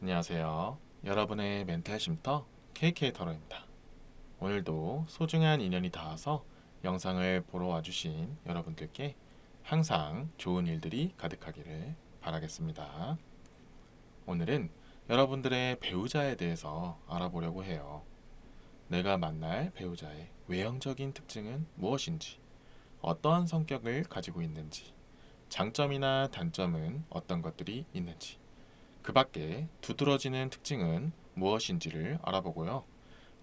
안녕하세요. 여러분의 멘탈 쉼터 KK 터러입니다. 오늘도 소중한 인연이 닿아서 영상을 보러 와주신 여러분들께 항상 좋은 일들이 가득하기를 바라겠습니다. 오늘은 여러분들의 배우자에 대해서 알아보려고 해요. 내가 만날 배우자의 외형적인 특징은 무엇인지, 어떠한 성격을 가지고 있는지, 장점이나 단점은 어떤 것들이 있는지, 그 밖에 두드러지는 특징은 무엇인지를 알아보고요.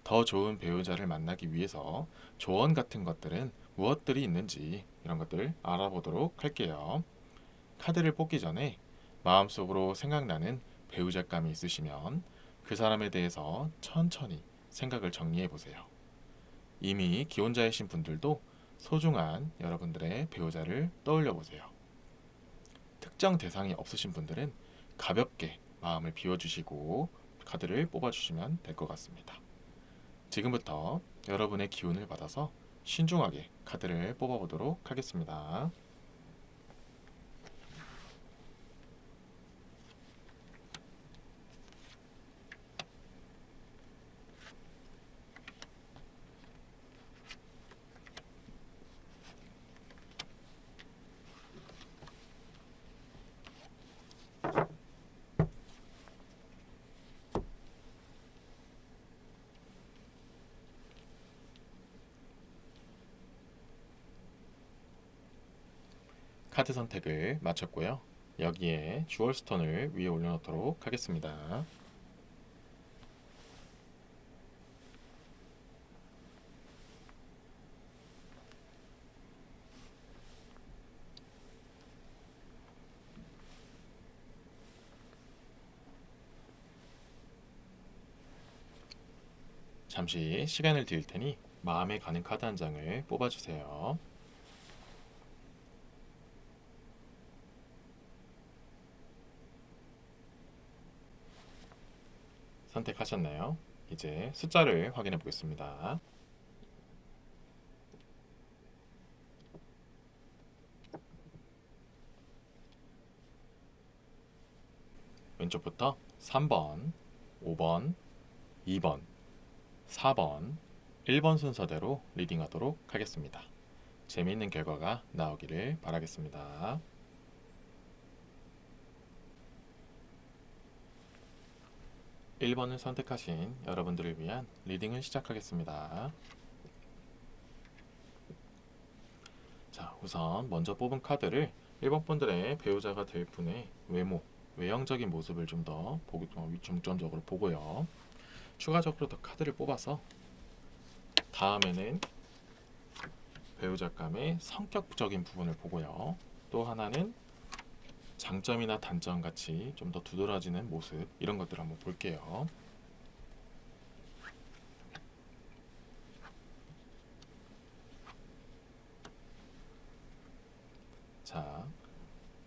더 좋은 배우자를 만나기 위해서 조언 같은 것들은 무엇들이 있는지 이런 것들 알아보도록 할게요. 카드를 뽑기 전에 마음속으로 생각나는 배우자감이 있으시면 그 사람에 대해서 천천히 생각을 정리해 보세요. 이미 기혼자이신 분들도 소중한 여러분들의 배우자를 떠올려 보세요. 특정 대상이 없으신 분들은 가볍게 마음을 비워주시고 카드를 뽑아주시면 될 것 같습니다. 지금부터 여러분의 기운을 받아서 신중하게 카드를 뽑아보도록 하겠습니다. 카드 선택을 마쳤고요. 여기에 주얼 스톤을 위에 올려놓도록 하겠습니다. 잠시 시간을 드릴 테니 마음에 가는 카드 한 장을 뽑아주세요. 선택하셨나요? 이제 숫자를 확인해 보겠습니다. 왼쪽부터 3번, 5번, 2번, 4번, 1번 순서대로 리딩하도록 하겠습니다. 재미있는 결과가 나오기를 바라겠습니다. 1번을 선택하신 여러분들을 위한 리딩을 시작하겠습니다. 자, 우선 먼저 뽑은 카드를 1번 분들의 배우자가 될 분의 외모, 외형적인 모습을 좀 더 중점적으로 보고요. 추가적으로 더 카드를 뽑아서 다음에는 배우자감의 성격적인 부분을 보고요. 또 하나는 장점이나 단점 같이 좀 더 두드러지는 모습, 이런 것들을 한번 볼게요. 자,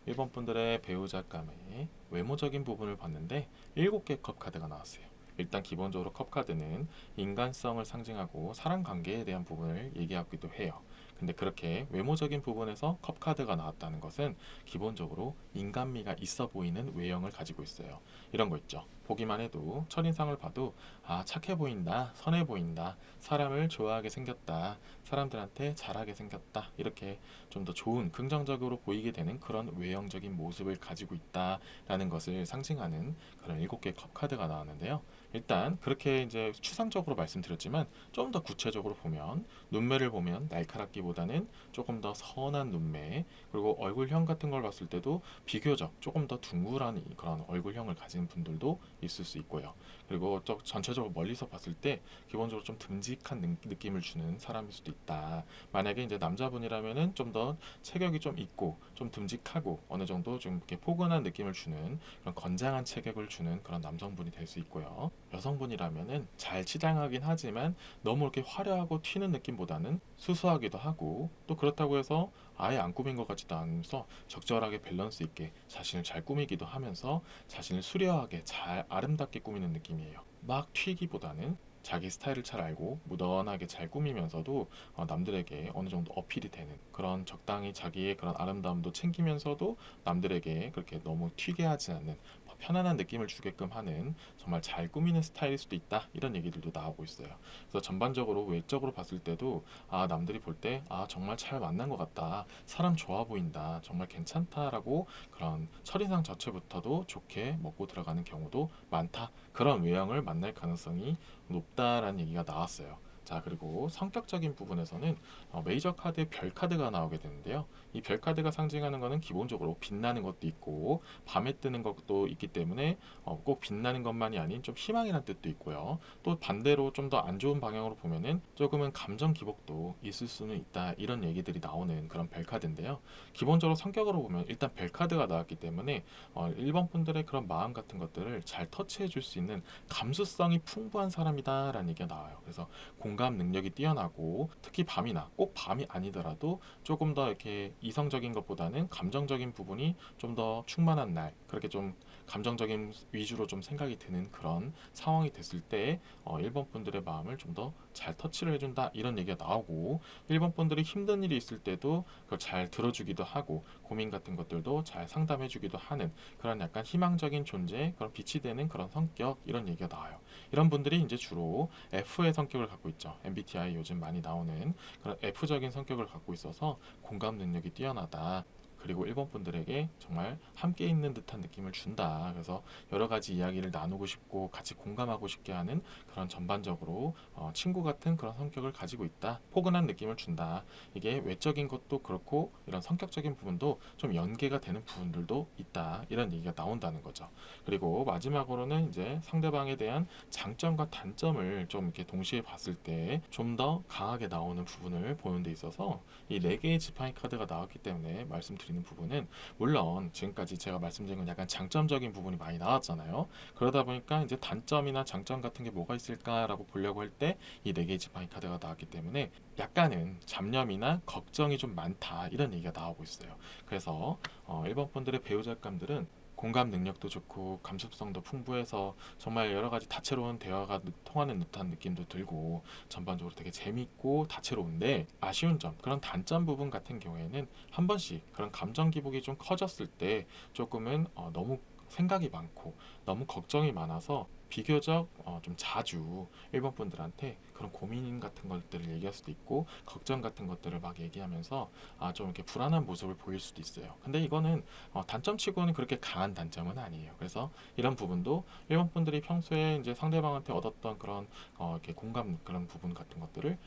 1번 분들의 배우자감의 외모적인 부분을 봤는데 7개 컵 카드가 나왔어요. 일단 기본적으로 컵 카드는 인간성을 상징하고 사람 관계에 대한 부분을 얘기하기도 해요. 근데 그렇게 외모적인 부분에서 컵 카드가 나왔다는 것은 기본적으로 인간미가 있어 보이는 외형을 가지고 있어요. 이런 거 있죠. 보기만 해도 첫인상을 봐도 아, 착해 보인다, 선해 보인다, 사람을 좋아하게 생겼다, 사람들한테 잘하게 생겼다, 이렇게 좀 더 좋은 긍정적으로 보이게 되는 그런 외형적인 모습을 가지고 있다라는 것을 상징하는 그런 7개 컵 카드가 나왔는데요. 일단 그렇게 이제 추상적으로 말씀드렸지만 좀 더 구체적으로 보면 눈매를 보면 날카롭기보다는 조금 더 선한 눈매, 그리고 얼굴형 같은 걸 봤을 때도 비교적 조금 더 둥그런 그런 얼굴형을 가진 분들도 있을 수 있고요. 그리고 전체적으로 멀리서 봤을 때 기본적으로 좀 듬직한 느낌을 주는 사람일 수도 있다. 만약에 이제 남자분이라면은 좀 더 체격이 좀 있고 좀 듬직하고 어느 정도 좀 이렇게 포근한 느낌을 주는 그런 건장한 체격을 주는 그런 남성분이 될 수 있고요. 여성분이라면은 잘 치장하긴 하지만 너무 이렇게 화려하고 튀는 느낌보다는 수수하기도 하고, 또 그렇다고 해서 아예 안 꾸민 것 같지도 않으면서 적절하게 밸런스 있게 자신을 잘 꾸미기도 하면서 자신을 수려하게 잘 아름답게 꾸미는 느낌이에요. 막 튀기보다는 자기 스타일을 잘 알고 무던하게 잘 꾸미면서도 남들에게 어느 정도 어필이 되는 그런 적당히 자기의 그런 아름다움도 챙기면서도 남들에게 그렇게 너무 튀게 하지 않는 편안한 느낌을 주게끔 하는 정말 잘 꾸미는 스타일일 수도 있다 이런 얘기들도 나오고 있어요. 그래서 전반적으로 외적으로 봤을 때도 남들이 볼 때 정말 잘 만난 것 같다, 사람 좋아 보인다, 정말 괜찮다라고 그런 첫인상 자체부터도 좋게 먹고 들어가는 경우도 많다. 그런 외형을 만날 가능성이 높다라는 얘기가 나왔어요. 자, 그리고 성격적인 부분에서는 메이저 카드에 별 카드가 나오게 되는데요. 이 별 카드가 상징하는 것은 기본적으로 빛나는 것도 있고 밤에 뜨는 것도 있기 때문에 꼭 빛나는 것만이 아닌 좀 희망이라는 뜻도 있고요. 또 반대로 좀 더 안 좋은 방향으로 보면은 조금은 감정 기복도 있을 수는 있다 이런 얘기들이 나오는 그런 별 카드인데요. 기본적으로 성격으로 보면 일단 별 카드가 나왔기 때문에 1번 분들의 그런 마음 같은 것들을 잘 터치해 줄 수 있는 감수성이 풍부한 사람이다라는 얘기가 나와요. 그래서 공감 능력이 뛰어나고 특히 밤이나 꼭 밤이 아니더라도 조금 더 이렇게 이성적인 것보다는 감정적인 부분이 좀 더 충만한 날, 그렇게 좀 감정적인 위주로 좀 생각이 드는 그런 상황이 됐을 때 1번 분들의 마음을 좀 더 잘 터치를 해준다 이런 얘기가 나오고, 1번 분들이 힘든 일이 있을 때도 그걸 잘 들어주기도 하고 고민 같은 것들도 잘 상담해주기도 하는 그런 약간 희망적인 존재, 그런 빛이 되는 그런 성격 이런 얘기가 나와요. 이런 분들이 이제 주로 F의 성격을 갖고 있죠. MBTI 요즘 많이 나오는 그런 F적인 성격을 갖고 있어서 공감 능력이 뛰어나다. 그리고 1번 분들에게 정말 함께 있는 듯한 느낌을 준다. 그래서 여러 가지 이야기를 나누고 싶고 같이 공감하고 싶게 하는 그런 전반적으로 친구 같은 그런 성격을 가지고 있다. 포근한 느낌을 준다. 이게 외적인 것도 그렇고 이런 성격적인 부분도 좀 연계가 되는 부분들도 있다. 이런 얘기가 나온다는 거죠. 그리고 마지막으로는 이제 상대방에 대한 장점과 단점을 좀 이렇게 동시에 봤을 때 좀 더 강하게 나오는 부분을 보는 데 있어서 이 네 개의 지팡이 카드가 나왔기 때문에 말씀드리는 부분은, 물론 지금까지 제가 말씀드린 건 약간 장점적인 부분이 많이 나왔잖아요. 그러다 보니까 이제 단점이나 장점 같은 게 뭐가 있을까라고 보려고 할 때 이 네 개의 지팡이 카드가 나왔기 때문에 약간은 잡념이나 걱정이 좀 많다 이런 얘기가 나오고 있어요. 그래서 1번 분들의 배우자감들은 공감 능력도 좋고 감수성도 풍부해서 정말 여러 가지 다채로운 대화가 통하는 듯한 느낌도 들고 전반적으로 되게 재밌고 다채로운데, 아쉬운 점, 그런 단점 부분 같은 경우에는 한 번씩 그런 감정 기복이 좀 커졌을 때 조금은 너무 생각이 많고 너무 걱정이 많아서 비교적 좀 자주 1번 분들한테 그런 고민 같은 것들을 얘기할 수도 있고 걱정 같은 것들을 막 얘기하면서 좀 이렇게 불안한 모습을 보일 수도 있어요. 근데 이거는 단점치고는 그렇게 강한 단점은 아니에요. 그래서 이런 부분도 1번 분들이 평소에 이제 상대방한테 얻었던 그런 이렇게 공감 그런 부분 같은 것들을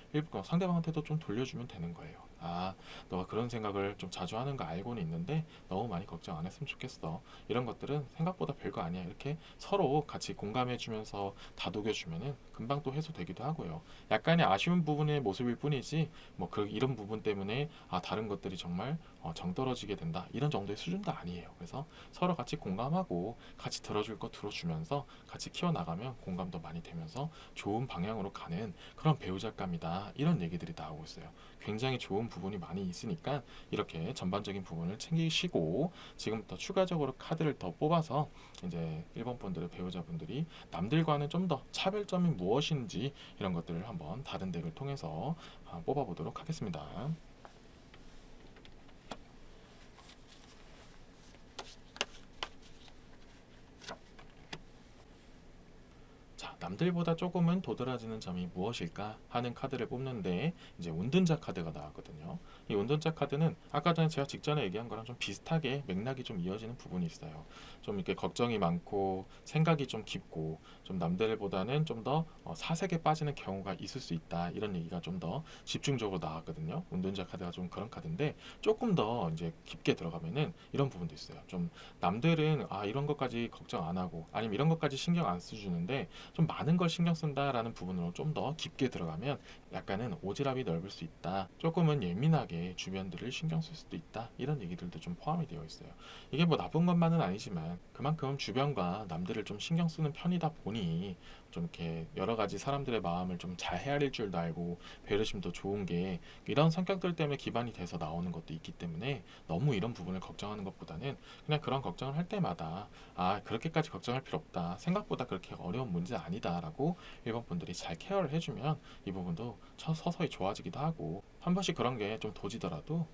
상대방한테도 좀 돌려주면 되는 거예요. 너가 그런 생각을 좀 자주 하는 거 알고는 있는데 너무 많이 걱정 안 했으면 좋겠어. 이런 것들은 생각보다 별거 아니야. 이렇게 서로 같이 공감해주면서 다독여주면은 금방 또 해소되기도 하고요. 약간의 아쉬운 부분의 모습일 뿐이지 뭐 이런 부분 때문에 다른 것들이 정말 정 떨어지게 된다 이런 정도의 수준도 아니에요. 그래서 서로 같이 공감하고 같이 들어줄 거 들어주면서 같이 키워나가면 공감도 많이 되면서 좋은 방향으로 가는 그런 배우자감이다 이런 얘기들이 나오고 있어요. 굉장히 좋은 부분이 많이 있으니까 이렇게 전반적인 부분을 챙기시고 지금부터 추가적으로 카드를 더 뽑아서 이제 1번 분들의 배우자분들이 남들과는 좀 더 차별점이 무엇인지 이런 것들을 한번 다른 덱을 통해서 뽑아보도록 하겠습니다. 자, 남들보다 조금은 도드라지는 점이 무엇일까 하는 카드를 뽑는데 이제 운둔자 카드가 나왔거든요. 이 운둔자 카드는 아까 전에 제가 직전에 얘기한 거랑 좀 비슷하게 맥락이 좀 이어지는 부분이 있어요. 좀 이렇게 걱정이 많고 생각이 좀 깊고 좀 남들보다는 좀 더 사색에 빠지는 경우가 있을 수 있다 이런 얘기가 좀 더 집중적으로 나왔거든요. 운둔자 카드가 좀 그런 카드인데 조금 더 이제 깊게 들어가면은 이런 부분도 있어요. 좀 남들은 이런 것까지 걱정 안 하고 아니면 이런 것까지 신경 안 써주는데 좀 많은 걸 신경 쓴다라는 부분으로 좀 더 깊게 들어가면 약간은 오지랖이 넓을 수 있다. 조금은 예민하게 주변들을 신경 쓸 수도 있다. 이런 얘기들도 좀 포함이 되어 있어요. 이게 뭐 나쁜 것만은 아니지만 그만큼 주변과 남들을 좀 신경 쓰는 편이다 보니 좀 이렇게 여러 가지 사람들의 마음을 좀 잘 헤아릴 줄도 알고 배려심도 좋은 게 이런 성격들 때문에 기반이 돼서 나오는 것도 있기 때문에 너무 이런 부분을 걱정하는 것보다는 그냥 그런 걱정을 할 때마다 그렇게까지 걱정할 필요 없다. 생각보다 그렇게 어려운 문제 아니다. 아니다라고 1번 분들이 잘 케어를 해주면 이 부분도 서서히 좋아지기도 하고, 한 번씩 그런 게 좀 도지더라도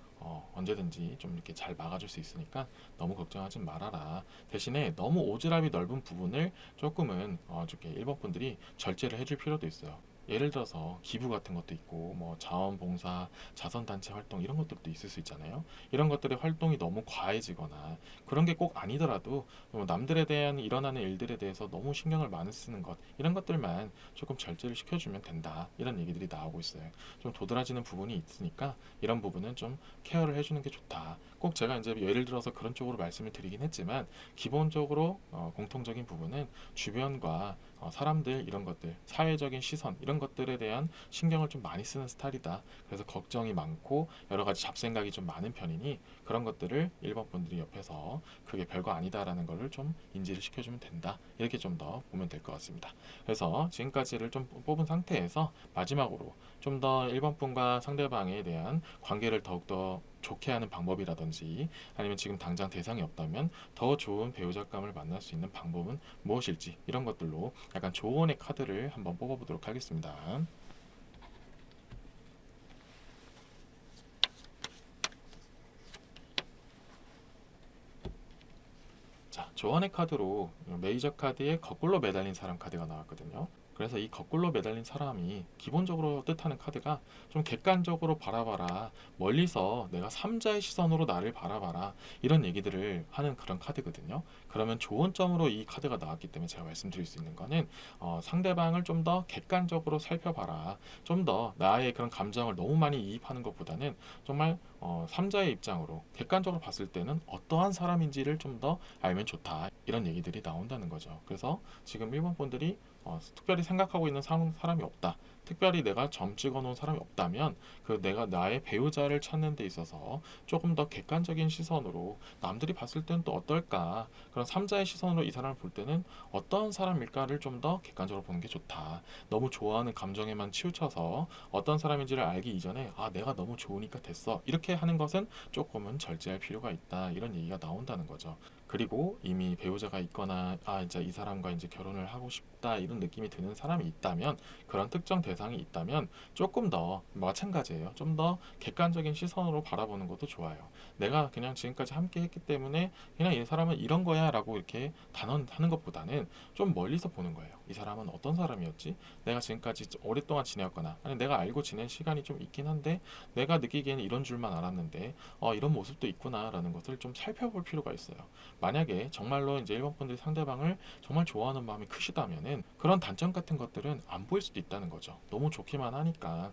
언제든지 좀 이렇게 잘 막아줄 수 있으니까 너무 걱정하지 말아라. 대신에 너무 오지랖이 넓은 부분을 조금은 이렇게 1번 분들이 절제를 해줄 필요도 있어요. 예를 들어서 기부 같은 것도 있고, 뭐 자원봉사, 자선단체 활동 이런 것들도 있을 수 있잖아요. 이런 것들의 활동이 너무 과해지거나, 그런 게 꼭 아니더라도 남들에 대한 일어나는 일들에 대해서 너무 신경을 많이 쓰는 것, 이런 것들만 조금 절제를 시켜주면 된다, 이런 얘기들이 나오고 있어요. 좀 도드라지는 부분이 있으니까 이런 부분은 좀 케어를 해주는 게 좋다. 꼭 제가 이제 예를 들어서 그런 쪽으로 말씀을 드리긴 했지만, 기본적으로 공통적인 부분은 주변과 사람들, 이런 것들, 사회적인 시선, 이런 것들에 대한 신경을 좀 많이 쓰는 스타일이다. 그래서 걱정이 많고 여러 가지 잡생각이 좀 많은 편이니, 그런 것들을 1번 분들이 옆에서 그게 별거 아니다라는 것을 좀 인지를 시켜주면 된다, 이렇게 좀 더 보면 될 것 같습니다. 그래서 지금까지를 좀 뽑은 상태에서 마지막으로 좀 더 1번 분과 상대방에 대한 관계를 더욱더 좋게 하는 방법이라든지, 아니면 지금 당장 대상이 없다면 더 좋은 배우자감을 만날 수 있는 방법은 무엇일지, 이런 것들로 약간 조언의 카드를 한번 뽑아보도록 하겠습니다. 자, 조언의 카드로 메이저 카드에 거꾸로 매달린 사람 카드가 나왔거든요. 그래서 이 거꾸로 매달린 사람이 기본적으로 뜻하는 카드가 좀 객관적으로 바라봐라, 멀리서 내가 삼자의 시선으로 나를 바라봐라, 이런 얘기들을 하는 그런 카드거든요. 그러면 좋은 점으로 이 카드가 나왔기 때문에 제가 말씀드릴 수 있는 거는, 상대방을 좀 더 객관적으로 살펴봐라. 좀 더 나의 그런 감정을 너무 많이 이입하는 것보다는 정말 삼자의 입장으로 객관적으로 봤을 때는 어떠한 사람인지를 좀 더 알면 좋다, 이런 얘기들이 나온다는 거죠. 그래서 지금 일본 분들이 특별히 생각하고 있는 사람이 없다, 특별히 내가 점 찍어 놓은 사람이 없다면, 그 내가 나의 배우자를 찾는 데 있어서 조금 더 객관적인 시선으로, 남들이 봤을 때는 또 어떨까, 그런 삼자의 시선으로 이 사람을 볼 때는 어떤 사람일까를 좀 더 객관적으로 보는 게 좋다. 너무 좋아하는 감정에만 치우쳐서 어떤 사람인지를 알기 이전에 내가 너무 좋으니까 됐어, 이렇게 하는 것은 조금은 절제할 필요가 있다, 이런 얘기가 나온다는 거죠. 그리고 이미 배우자가 있거나 이제 이 사람과 이제 결혼을 하고 싶다, 이런 느낌이 드는 사람이 있다면, 그런 특정 대상이 있다면 조금 더 마찬가지예요. 좀 더 객관적인 시선으로 바라보는 것도 좋아요. 내가 그냥 지금까지 함께 했기 때문에 그냥 이 사람은 이런 거야 라고 이렇게 단언하는 것보다는 좀 멀리서 보는 거예요. 이 사람은 어떤 사람이었지? 내가 지금까지 오랫동안 지내었거나, 아니 내가 알고 지낸 시간이 좀 있긴 한데 내가 느끼기에는 이런 줄만 알았는데 이런 모습도 있구나 라는 것을 좀 살펴볼 필요가 있어요. 만약에 정말로 이제 1번 분들이 상대방을 정말 좋아하는 마음이 크시다면은, 그런 단점 같은 것들은 안 보일 수도 있다는 거죠. 너무 좋기만 하니까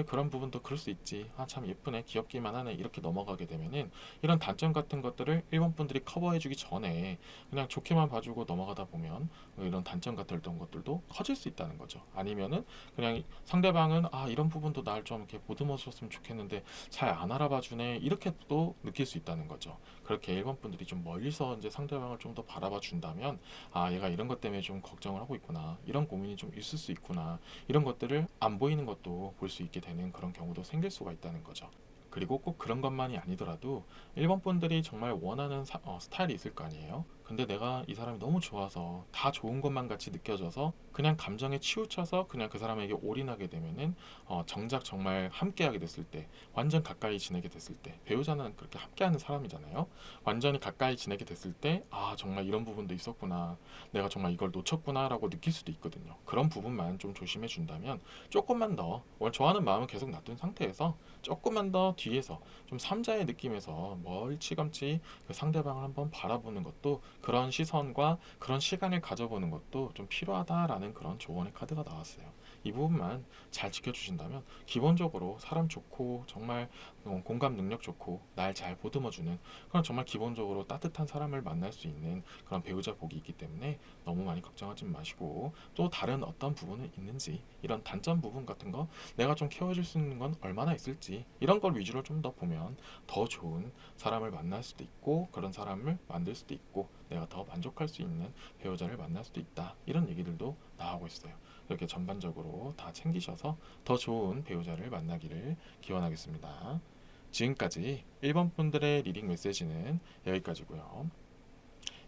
그런 부분도 그럴 수 있지, 참 예쁘네, 귀엽기만 하네, 이렇게 넘어가게 되면은, 이런 단점 같은 것들을 1번 분들이 커버해주기 전에 그냥 좋게만 봐주고 넘어가다 보면 이런 단점 같은 것들도 커질 수 있다는 거죠. 아니면은 그냥 상대방은 이런 부분도 날 좀 이렇게 보듬어 줬으면 좋겠는데 잘 안 알아봐 주네, 이렇게 또 느낄 수 있다는 거죠. 그렇게 1번 분들이 좀 멀리서 이제 상대방을 좀 더 바라봐 준다면, 얘가 이런 것 때문에 좀 걱정을 하고 있구나, 이런 고민이 좀 있을 수 있구나, 이런 것들을 안 보이는 것도 볼 수 있게 되는 그런 경우도 생길 수가 있다는 거죠. 그리고 꼭 그런 것만이 아니더라도 1번 분들이 정말 원하는 스타일이 있을 거 아니에요. 근데 내가 이 사람이 너무 좋아서 다 좋은 것만 같이 느껴져서 그냥 감정에 치우쳐서 그냥 그 사람에게 올인하게 되면은, 정작 정말 함께하게 됐을 때, 완전 가까이 지내게 됐을 때, 배우자는 그렇게 함께하는 사람이잖아요. 완전히 가까이 지내게 됐을 때 정말 이런 부분도 있었구나, 내가 정말 이걸 놓쳤구나 라고 느낄 수도 있거든요. 그런 부분만 좀 조심해 준다면, 조금만 더 좋아하는 마음은 계속 놔둔 상태에서 조금만 더 뒤에서 좀 삼자의 느낌에서 멀찌감치 그 상대방을 한번 바라보는 것도, 그런 시선과 그런 시간을 가져보는 것도 좀 필요하다라는 그런 조언의 카드가 나왔어요. 이 부분만 잘 지켜주신다면 기본적으로 사람 좋고 정말 공감 능력 좋고 날 잘 보듬어주는 그런 정말 기본적으로 따뜻한 사람을 만날 수 있는 그런 배우자 복이 있기 때문에 너무 많이 걱정하지 마시고, 또 다른 어떤 부분은 있는지, 이런 단점 부분 같은 거 내가 좀 케어해줄 수 있는 건 얼마나 있을지, 이런 걸 위주로 좀 더 보면 더 좋은 사람을 만날 수도 있고, 그런 사람을 만들 수도 있고, 내가 더 만족할 수 있는 배우자를 만날 수도 있다, 이런 얘기들도 나오고 있어요. 이렇게 전반적으로 다 챙기셔서 더 좋은 배우자를 만나기를 기원하겠습니다. 지금까지 1번 분들의 리딩 메시지는 여기까지고요.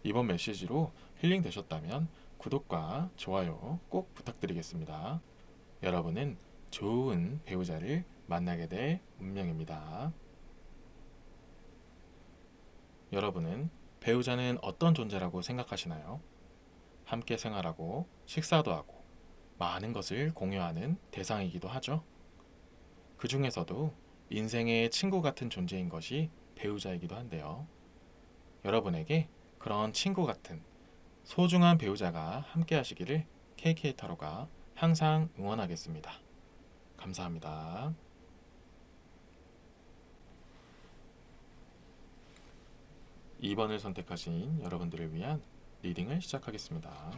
이번 메시지로 힐링 되셨다면 구독과 좋아요 꼭 부탁드리겠습니다. 여러분은 좋은 배우자를 만나게 될 운명입니다. 여러분은 배우자는 어떤 존재라고 생각하시나요? 함께 생활하고 식사도 하고 많은 것을 공유하는 대상이기도 하죠. 그 중에서도 인생의 친구 같은 존재인 것이 배우자이기도 한데요. 여러분에게 그런 친구 같은 소중한 배우자가 함께 하시기를 KK타로가 항상 응원하겠습니다. 감사합니다. 2번을 선택하신 여러분들을 위한 리딩을 시작하겠습니다.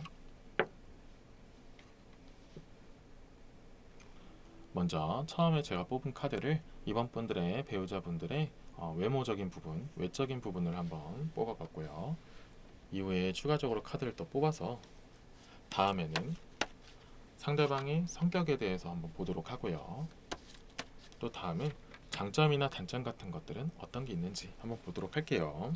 먼저 처음에 제가 뽑은 카드를 이번 분들의 배우자분들의 외모적인 부분, 외적인 부분을 한번 뽑아봤고요. 이후에 추가적으로 카드를 또 뽑아서 다음에는 상대방의 성격에 대해서 한번 보도록 하고요. 또 다음은 장점이나 단점 같은 것들은 어떤 게 있는지 한번 보도록 할게요.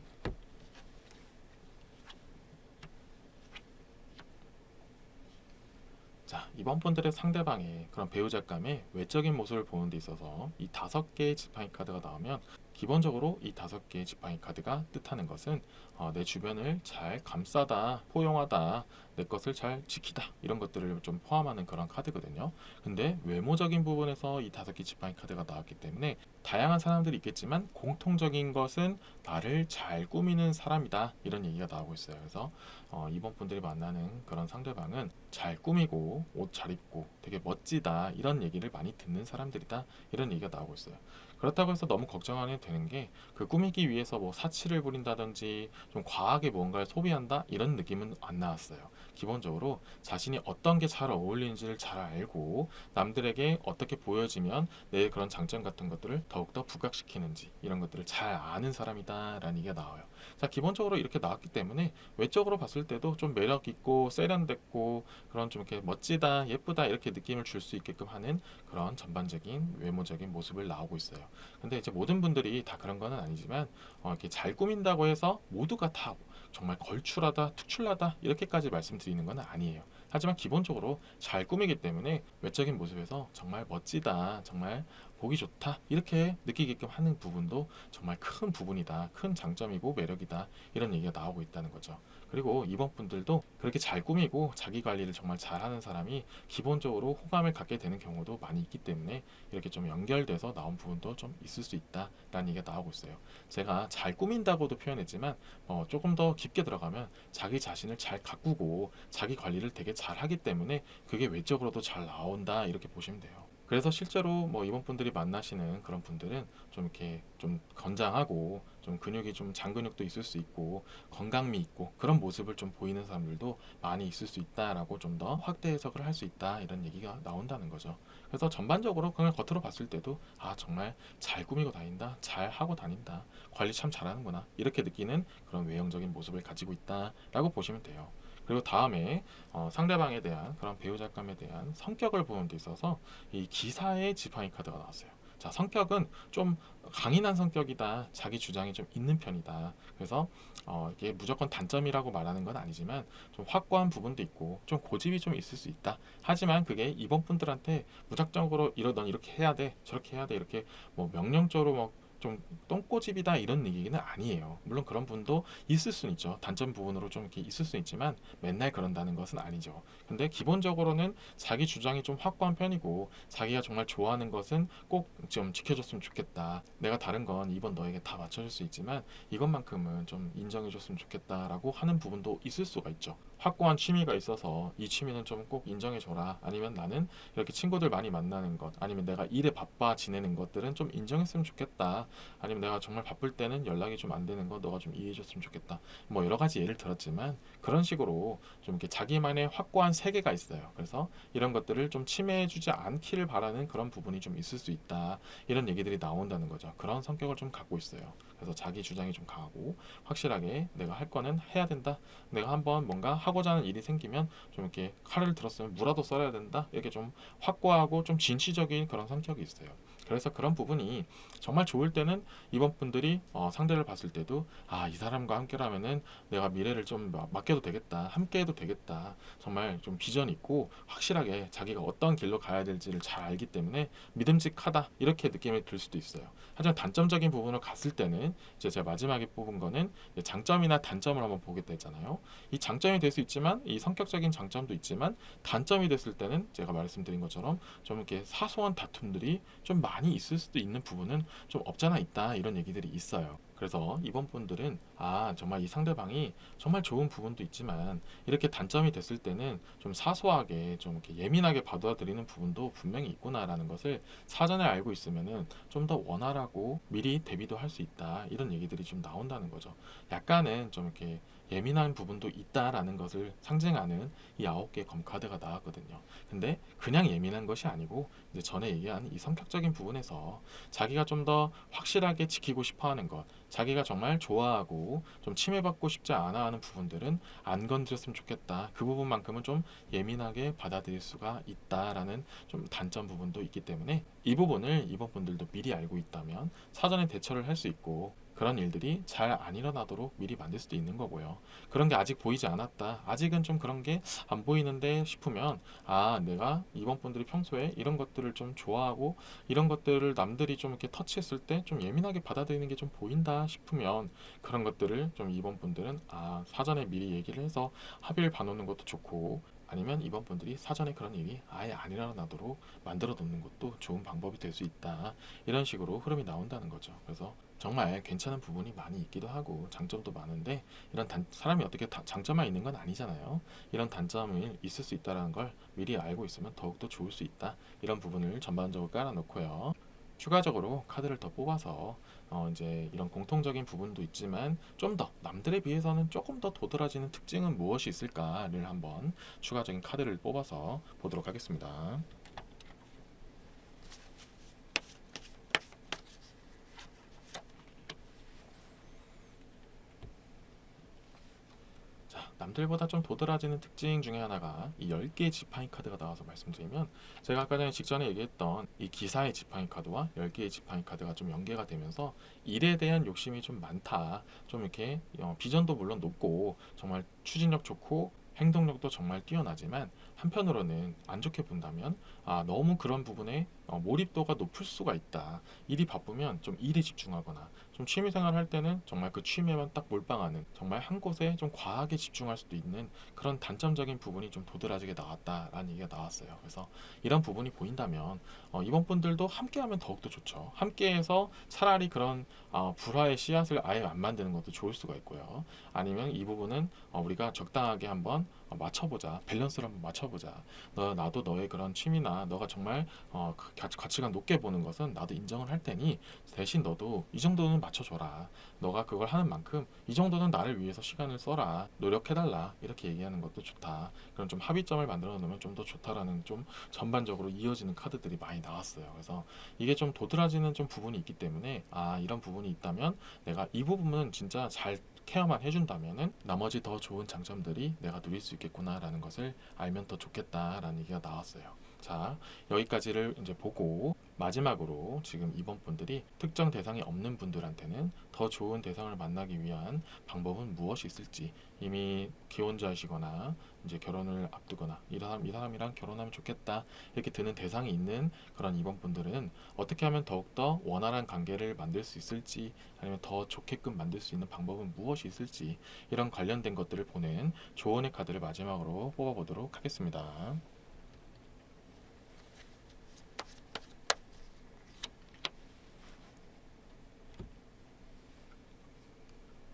자, 이번 분들의 상대방의 그런 배우자감의 외적인 모습을 보는 데 있어서 이 5개의 지팡이 카드가 나오면 기본적으로 이 5개의 지팡이 카드가 뜻하는 것은 내 주변을 잘 감싸다, 포용하다, 내 것을 잘 지키다 이런 것들을 좀 포함하는 그런 카드거든요. 근데 외모적인 부분에서 이 5개 지팡이 카드가 나왔기 때문에 다양한 사람들이 있겠지만 공통적인 것은 나를 잘 꾸미는 사람이다 이런 얘기가 나오고 있어요. 그래서 이번 분들이 만나는 그런 상대방은 잘 꾸미고 옷 잘 입고 되게 멋지다 이런 얘기를 많이 듣는 사람들이다 이런 얘기가 나오고 있어요. 그렇다고 해서 너무 걱정 안 해도 되는 게 그 꾸미기 위해서 뭐 사치를 부린다든지 좀 과하게 뭔가를 소비한다 이런 느낌은 안 나왔어요. 기본적으로 자신이 어떤 게 잘 어울리는지를 잘 알고 남들에게 어떻게 보여지면 내 그런 장점 같은 것들을 더욱더 부각시키는지 이런 것들을 잘 아는 사람이다 라는 얘기가 나와요. 자, 기본적으로 이렇게 나왔기 때문에 외적으로 봤을 때도 좀 매력 있고 세련됐고 그런 좀 이렇게 멋지다 예쁘다 이렇게 느낌을 줄 수 있게끔 하는 그런 전반적인 외모적인 모습을 나오고 있어요. 근데 이제 모든 분들이 다 그런 건 아니지만 이렇게 잘 꾸민다고 해서 모두가 다 정말 걸출하다 특출나다 이렇게까지 말씀드리는 건 아니에요. 하지만 기본적으로 잘 꾸미기 때문에 외적인 모습에서 정말 멋지다 정말 보기 좋다 이렇게 느끼게끔 하는 부분도 정말 큰 부분이다 큰 장점이고 매력이다 이런 얘기가 나오고 있다는 거죠. 그리고 이번 분들도 그렇게 잘 꾸미고 자기 관리를 정말 잘하는 사람이 기본적으로 호감을 갖게 되는 경우도 많이 있기 때문에 이렇게 좀 연결돼서 나온 부분도 좀 있을 수 있다라는 얘기가 나오고 있어요. 제가 잘 꾸민다고도 표현했지만 조금 더 깊게 들어가면 자기 자신을 잘 가꾸고 자기 관리를 되게 잘 하기 때문에 그게 외적으로도 잘 나온다 이렇게 보시면 돼요. 그래서 실제로 뭐 이번 분들이 만나시는 그런 분들은 좀 이렇게 좀 건장하고 좀 근육이 좀 장근육도 있을 수 있고 건강미 있고 그런 모습을 좀 보이는 사람들도 많이 있을 수 있다라고 좀 더 확대 해석을 할 수 있다 이런 얘기가 나온다는 거죠. 그래서 전반적으로 그냥 겉으로 봤을 때도 아 정말 잘 꾸미고 다닌다, 잘 하고 다닌다, 관리 참 잘하는구나 이렇게 느끼는 그런 외형적인 모습을 가지고 있다라고 보시면 돼요. 그리고 다음에 상대방에 대한 그런 배우자감에 대한 성격을 보는 데 있어서 이 기사의 지팡이 카드가 나왔어요. 자, 성격은 좀 강인한 성격이다. 자기 주장이 좀 있는 편이다. 그래서 이게 무조건 단점이라고 말하는 건 아니지만 좀 확고한 부분도 있고 좀 고집이 좀 있을 수 있다. 하지만 그게 이번 분들한테 무작정으로 넌 이렇게 해야 돼, 저렇게 해야 돼 이렇게 뭐 명령적으로 좀 똥꼬집이다 이런 얘기는 아니에요. 물론 그런 분도 있을 수는 있죠. 단점 부분으로 좀 이렇게 있을 수 있지만 맨날 그런다는 것은 아니죠. 근데 기본적으로는 자기 주장이 좀 확고한 편이고 자기가 정말 좋아하는 것은 꼭 좀 지켜줬으면 좋겠다. 내가 다른 건 이번 너에게 다 맞춰줄 수 있지만 이것만큼은 좀 인정해줬으면 좋겠다라고 하는 부분도 있을 수가 있죠. 확고한 취미가 있어서 이 취미는 좀 꼭 인정해줘라. 아니면 나는 이렇게 친구들 많이 만나는 것 아니면 내가 일에 바빠 지내는 것들은 좀 인정했으면 좋겠다. 아니면 내가 정말 바쁠 때는 연락이 좀 안 되는 거 너가 좀 이해해줬으면 좋겠다. 뭐 여러 가지 예를 들었지만 그런 식으로 좀 이렇게 자기만의 확고한 세계가 있어요. 그래서 이런 것들을 좀 침해해주지 않기를 바라는 그런 부분이 좀 있을 수 있다. 이런 얘기들이 나온다는 거죠. 그런 성격을 좀 갖고 있어요. 그래서 자기 주장이 좀 강하고 확실하게 내가 할 거는 해야 된다. 내가 한번 뭔가 하고자 하는 일이 생기면 좀 이렇게 칼을 들었으면 무라도 썰어야 된다. 이렇게 좀 확고하고 좀 진취적인 그런 성격이 있어요. 그래서 그런 부분이 정말 좋을 때는 이번 분들이 상대를 봤을 때도 아, 이 사람과 함께라면은 내가 미래를 좀 맡겨도 되겠다, 함께해도 되겠다, 정말 좀 비전 있고 확실하게 자기가 어떤 길로 가야 될지를 잘 알기 때문에 믿음직하다 이렇게 느낌이 들 수도 있어요. 하지만 단점적인 부분을 갔을 때는 이제 제가 마지막에 뽑은 거는 이제 장점이나 단점을 한번 보겠다 했잖아요. 이 장점이 될 수 있지만 이 성격적인 장점도 있지만 단점이 됐을 때는 제가 말씀드린 것처럼 좀 이렇게 사소한 다툼들이 좀 많이 있을 수도 있는 부분은 좀 없잖아 있다 이런 얘기들이 있어요. 그래서 이번 분들은 아, 정말 이 상대방이 정말 좋은 부분도 있지만 이렇게 단점이 됐을 때는 좀 사소하게 좀 이렇게 예민하게 받아들이는 부분도 분명히 있구나라는 것을 사전에 알고 있으면은 좀 더 원활하고 미리 대비도 할 수 있다 이런 얘기들이 좀 나온다는 거죠. 약간은 좀 이렇게 예민한 부분도 있다라는 것을 상징하는 이 9개의 검카드가 나왔거든요. 근데 그냥 예민한 것이 아니고 이제 전에 얘기한 이 성격적인 부분에서 자기가 좀 더 확실하게 지키고 싶어 하는 것, 자기가 정말 좋아하고 좀 침해받고 싶지 않아 하는 부분들은 안 건드렸으면 좋겠다. 그 부분만큼은 좀 예민하게 받아들일 수가 있다라는 좀 단점 부분도 있기 때문에 이 부분을 이번 분들도 미리 알고 있다면 사전에 대처를 할 수 있고 그런 일들이 잘 안 일어나도록 미리 만들 수도 있는 거고요. 그런 게 아직 보이지 않았다. 아직은 좀 그런 게 안 보이는데 싶으면 아, 내가 이번 분들이 평소에 이런 것들을 좀 좋아하고 이런 것들을 남들이 좀 이렇게 터치했을 때 좀 예민하게 받아들이는 게 좀 보인다 싶으면 그런 것들을 좀 이번 분들은 아, 사전에 미리 얘기를 해서 합의를 봐놓는 것도 좋고 아니면 이번 분들이 사전에 그런 일이 아예 안 일어나도록 만들어 놓는 것도 좋은 방법이 될 수 있다. 이런 식으로 흐름이 나온다는 거죠. 그래서 정말 괜찮은 부분이 많이 있기도 하고 장점도 많은데 이런 사람이 어떻게 장점만 있는 건 아니잖아요. 이런 단점이 있을 수 있다는 걸 미리 알고 있으면 더욱더 좋을 수 있다. 이런 부분을 전반적으로 깔아놓고요. 추가적으로 카드를 더 뽑아서 이제 이런 공통적인 부분도 있지만 좀 더 남들에 비해서는 조금 더 도드라지는 특징은 무엇이 있을까를 한번 추가적인 카드를 뽑아서 보도록 하겠습니다. 자, 남들보다 좀 도드라지는 특징 중에 하나가 이 10개의 지팡이 카드가 나와서 말씀드리면 제가 아까 전에 직전에 얘기했던 이 기사의 지팡이 카드와 10개의 지팡이 카드가 좀 연계가 되면서 일에 대한 욕심이 좀 많다. 좀 이렇게 비전도 물론 높고 정말 추진력 좋고 행동력도 정말 뛰어나지만 한편으로는 안 좋게 본다면 아, 너무 그런 부분에 몰입도가 높을 수가 있다. 일이 바쁘면 좀 일에 집중하거나 좀 취미생활 할 때는 정말 그 취미에만 딱 몰빵하는 정말 한 곳에 좀 과하게 집중할 수도 있는 그런 단점적인 부분이 좀 도드라지게 나왔다라는 얘기가 나왔어요. 그래서 이런 부분이 보인다면 이번 분들도 함께하면 더욱더 좋죠. 함께해서 차라리 그런 불화의 씨앗을 아예 안 만드는 것도 좋을 수가 있고요. 아니면 이 부분은 우리가 적당하게 한번 맞춰보자. 밸런스를 한번 맞춰보자. 나도 너의 그런 취미나 너가 정말 가치관 높게 보는 것은 나도 인정을 할 테니 대신 너도 이 정도는 맞춰줘라. 너가 그걸 하는 만큼 이 정도는 나를 위해서 시간을 써라. 노력해달라. 이렇게 얘기하는 것도 좋다. 그런 좀 합의점을 만들어 놓으면 좀 더 좋다라는 좀 전반적으로 이어지는 카드들이 많이 나왔어요. 그래서 이게 좀 도드라지는 좀 부분이 있기 때문에 아, 이런 부분이 있다면 내가 이 부분은 진짜 잘 케어만 해준다면은 나머지 더 좋은 장점들이 내가 누릴 수 있겠구나라는 것을 알면 더 좋겠다라는 얘기가 나왔어요. 자, 여기까지를 이제 보고 마지막으로 지금 이번 분들이 특정 대상이 없는 분들한테는 더 좋은 대상을 만나기 위한 방법은 무엇이 있을지 이미 기혼자이시거나 이제 결혼을 앞두거나 이 사람이랑 결혼하면 좋겠다 이렇게 드는 대상이 있는 그런 이번 분들은 어떻게 하면 더욱더 원활한 관계를 만들 수 있을지 아니면 더 좋게끔 만들 수 있는 방법은 무엇이 있을지 이런 관련된 것들을 보는 조언의 카드를 마지막으로 뽑아보도록 하겠습니다.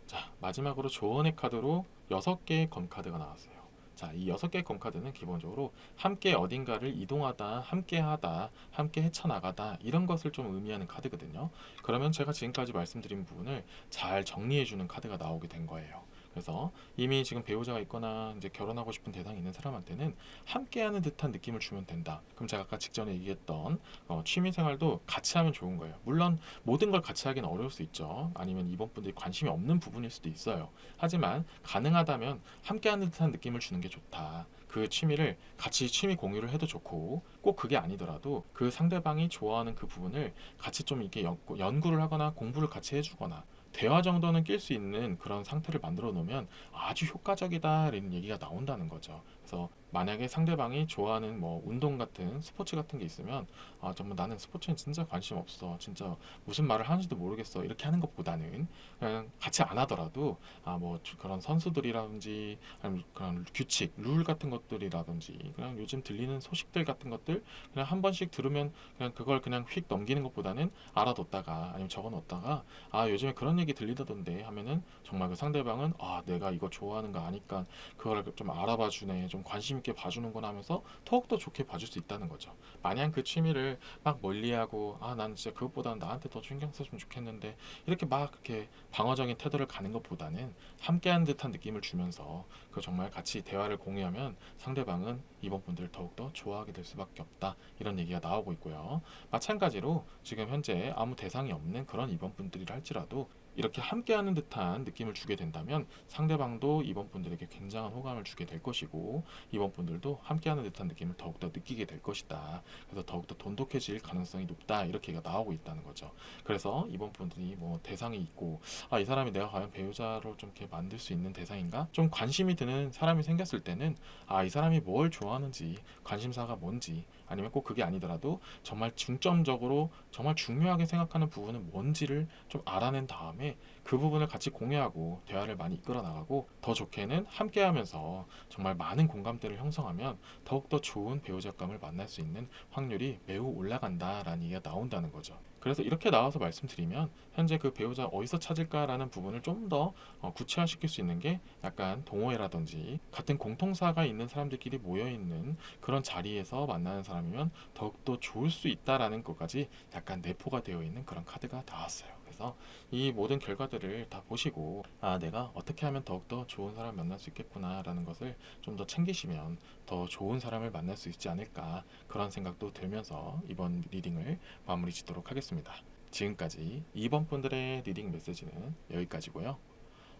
자, 마지막으로 조언의 카드로 6개의 검카드가 나왔어요. 자, 이 6개의 검카드는 기본적으로 함께 어딘가를 이동하다, 함께 하다, 함께 헤쳐나가다 이런 것을 좀 의미하는 카드거든요. 그러면 제가 지금까지 말씀드린 부분을 잘 정리해주는 카드가 나오게 된 거예요. 그래서 이미 지금 배우자가 있거나 이제 결혼하고 싶은 대상이 있는 사람한테는 함께하는 듯한 느낌을 주면 된다. 그럼 제가 아까 직전에 얘기했던 취미 생활도 같이 하면 좋은 거예요. 물론 모든 걸 같이 하기는 어려울 수 있죠. 아니면 이번 분들이 관심이 없는 부분일 수도 있어요. 하지만 가능하다면 함께하는 듯한 느낌을 주는 게 좋다. 그 취미를 같이 취미 공유를 해도 좋고 꼭 그게 아니더라도 그 상대방이 좋아하는 그 부분을 같이 좀 이렇게 연구를 하거나 공부를 같이 해주거나 대화 정도는 낄 수 있는 그런 상태를 만들어 놓으면 아주 효과적이다라는 얘기가 나온다는 거죠. 그래서 만약에 상대방이 좋아하는 뭐 운동 같은 스포츠 같은 게 있으면 정말 나는 스포츠엔 진짜 관심 없어. 진짜 무슨 말을 하는지도 모르겠어. 이렇게 하는 것보다는 그냥 같이 안 하더라도 뭐 그런 선수들이라든지 아니면 그런 규칙, 룰 같은 것들이라든지 그냥 요즘 들리는 소식들 같은 것들 그냥 한 번씩 들으면 그냥 그걸 그냥 휙 넘기는 것보다는 알아뒀다가 아니면 적어놓다가 요즘에 그런 얘기 들리다던데 하면은 정말 그 상대방은 내가 이거 좋아하는 거 아니까 그걸 좀 알아봐 주네, 좀 관심 있게 봐주는구나 하면서 더욱더 좋게 봐줄 수 있다는 거죠. 마냥 그 취미를 막 멀리하고 난 진짜 그것보다는 나한테 더 신경 썼으면 좋겠는데 이렇게 막 그렇게 방어적인 태도를 가는 것보다는 함께하는 듯한 느낌을 주면서 그 정말 같이 대화를 공유하면 상대방은 이번 분들을 더욱더 좋아하게 될 수밖에 없다, 이런 얘기가 나오고 있고요. 마찬가지로 지금 현재 아무 대상이 없는 그런 이번 분들이라 할지라도 이렇게 함께하는 듯한 느낌을 주게 된다면 상대방도 이번 분들에게 굉장한 호감을 주게 될 것이고 이번 분들도 함께하는 듯한 느낌을 더욱더 느끼게 될 것이다. 그래서 더욱더 돈독해질 가능성이 높다, 이렇게 나오고 있다는 거죠. 그래서 이번 분들이 뭐 대상이 있고 이 사람이 내가 과연 배우자로 좀 이렇게 만들 수 있는 대상인가? 좀 관심이 드는 사람이 생겼을 때는 이 사람이 뭘 좋아하는지, 관심사가 뭔지, 아니면 꼭 그게 아니더라도 정말 중점적으로 정말 중요하게 생각하는 부분은 뭔지를 좀 알아낸 다음에 그 부분을 같이 공유하고 대화를 많이 이끌어 나가고 더 좋게는 함께 하면서 정말 많은 공감대를 형성하면 더욱더 좋은 배우자감을 만날 수 있는 확률이 매우 올라간다라는 얘기가 나온다는 거죠. 그래서 이렇게 나와서 말씀드리면 현재 그 배우자 어디서 찾을까라는 부분을 좀 더 구체화시킬 수 있는 게 약간 동호회라든지 같은 공통사가 있는 사람들끼리 모여있는 그런 자리에서 만나는 사람이면 더욱더 좋을 수 있다라는 것까지 약간 내포가 되어 있는 그런 카드가 나왔어요. 그래서 이 모든 결과들을 다 보시고 내가 어떻게 하면 더욱더 좋은 사람 만날 수 있겠구나라는 것을 좀 더 챙기시면 더 좋은 사람을 만날 수 있지 않을까, 그런 생각도 들면서 이번 리딩을 마무리 짓도록 하겠습니다. 지금까지 2번 분들의 리딩 메시지는 여기까지고요.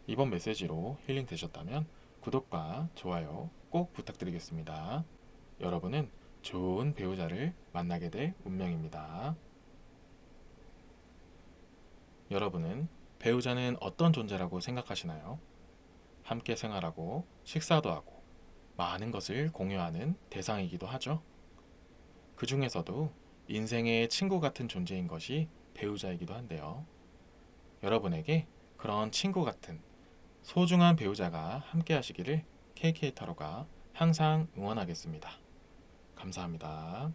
이번 메시지로 힐링 되셨다면 구독과 좋아요 꼭 부탁드리겠습니다. 여러분은 좋은 배우자를 만나게 될 운명입니다. 여러분은 배우자는 어떤 존재라고 생각하시나요? 함께 생활하고 식사도 하고 많은 것을 공유하는 대상이기도 하죠. 그 중에서도 인생의 친구 같은 존재인 것이 배우자이기도 한데요. 여러분에게 그런 친구 같은 소중한 배우자가 함께 하시기를 KK 타로가 항상 응원하겠습니다. 감사합니다.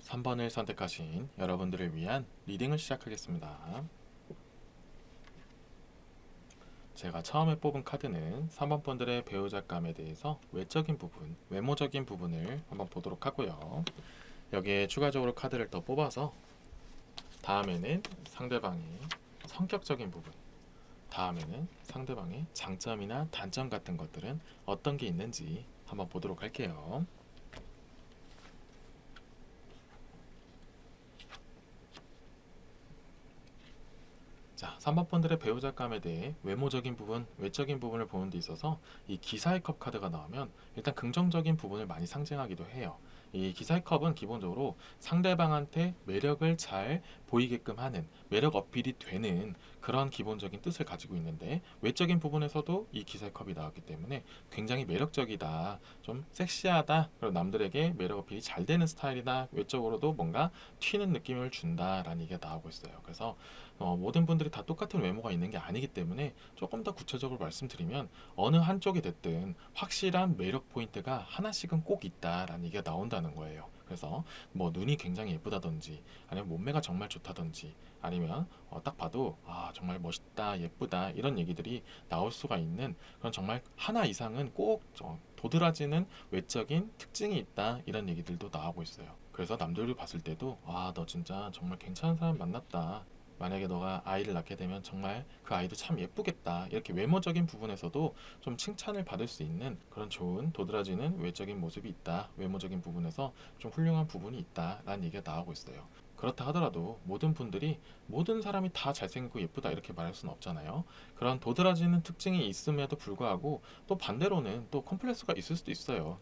3번을 선택하신 여러분들을 위한 리딩을 시작하겠습니다. 제가 처음에 뽑은 카드는 3번 분들의 배우자감에 대해서 외적인 부분, 외모적인 부분을 한번 보도록 하고요. 여기에 추가적으로 카드를 더 뽑아서 다음에는 상대방의 성격적인 부분, 다음에는 상대방의 장점이나 단점 같은 것들은 어떤 게 있는지 한번 보도록 할게요. 자, 3번 분들의 배우자감에 대해 외모적인 부분, 외적인 부분을 보는 데 있어서 이 기사의 컵 카드가 나오면 일단 긍정적인 부분을 많이 상징하기도 해요. 이 기사의 컵은 기본적으로 상대방한테 매력을 잘 보이게끔 하는, 매력 어필이 되는 그런 기본적인 뜻을 가지고 있는데 외적인 부분에서도 이 기사의 컵이 나왔기 때문에 굉장히 매력적이다, 좀 섹시하다, 그리고 남들에게 매력 어필이 잘 되는 스타일이다, 외적으로도 뭔가 튀는 느낌을 준다라는 얘기가 나오고 있어요. 그래서 모든 분들이 다 똑같은 외모가 있는 게 아니기 때문에 조금 더 구체적으로 말씀드리면 어느 한쪽이 됐든 확실한 매력 포인트가 하나씩은 꼭 있다라는 얘기가 나온다는 거예요. 그래서 뭐 눈이 굉장히 예쁘다든지 아니면 몸매가 정말 좋다든지 아니면 딱 봐도 정말 멋있다, 예쁘다, 이런 얘기들이 나올 수가 있는 그런 정말 하나 이상은 꼭 도드라지는 외적인 특징이 있다, 이런 얘기들도 나오고 있어요. 그래서 남들이 봤을 때도 너 진짜 정말 괜찮은 사람 만났다, 만약에 너가 아이를 낳게 되면 정말 그 아이도 참 예쁘겠다. 이렇게 외모적인 부분에서도 좀 칭찬을 받을 수 있는 그런 좋은 도드라지는 외적인 모습이 있다. 외모적인 부분에서 좀 훌륭한 부분이 있다. 라는 얘기가 나오고 있어요. 그렇다 하더라도 모든 분들이 모든 사람이 다 잘생기고 예쁘다 이렇게 말할 수는 없잖아요. 그런 도드라지는 특징이 있음에도 불구하고 또 반대로는 또 컴플렉스가 있을 수도 있어요.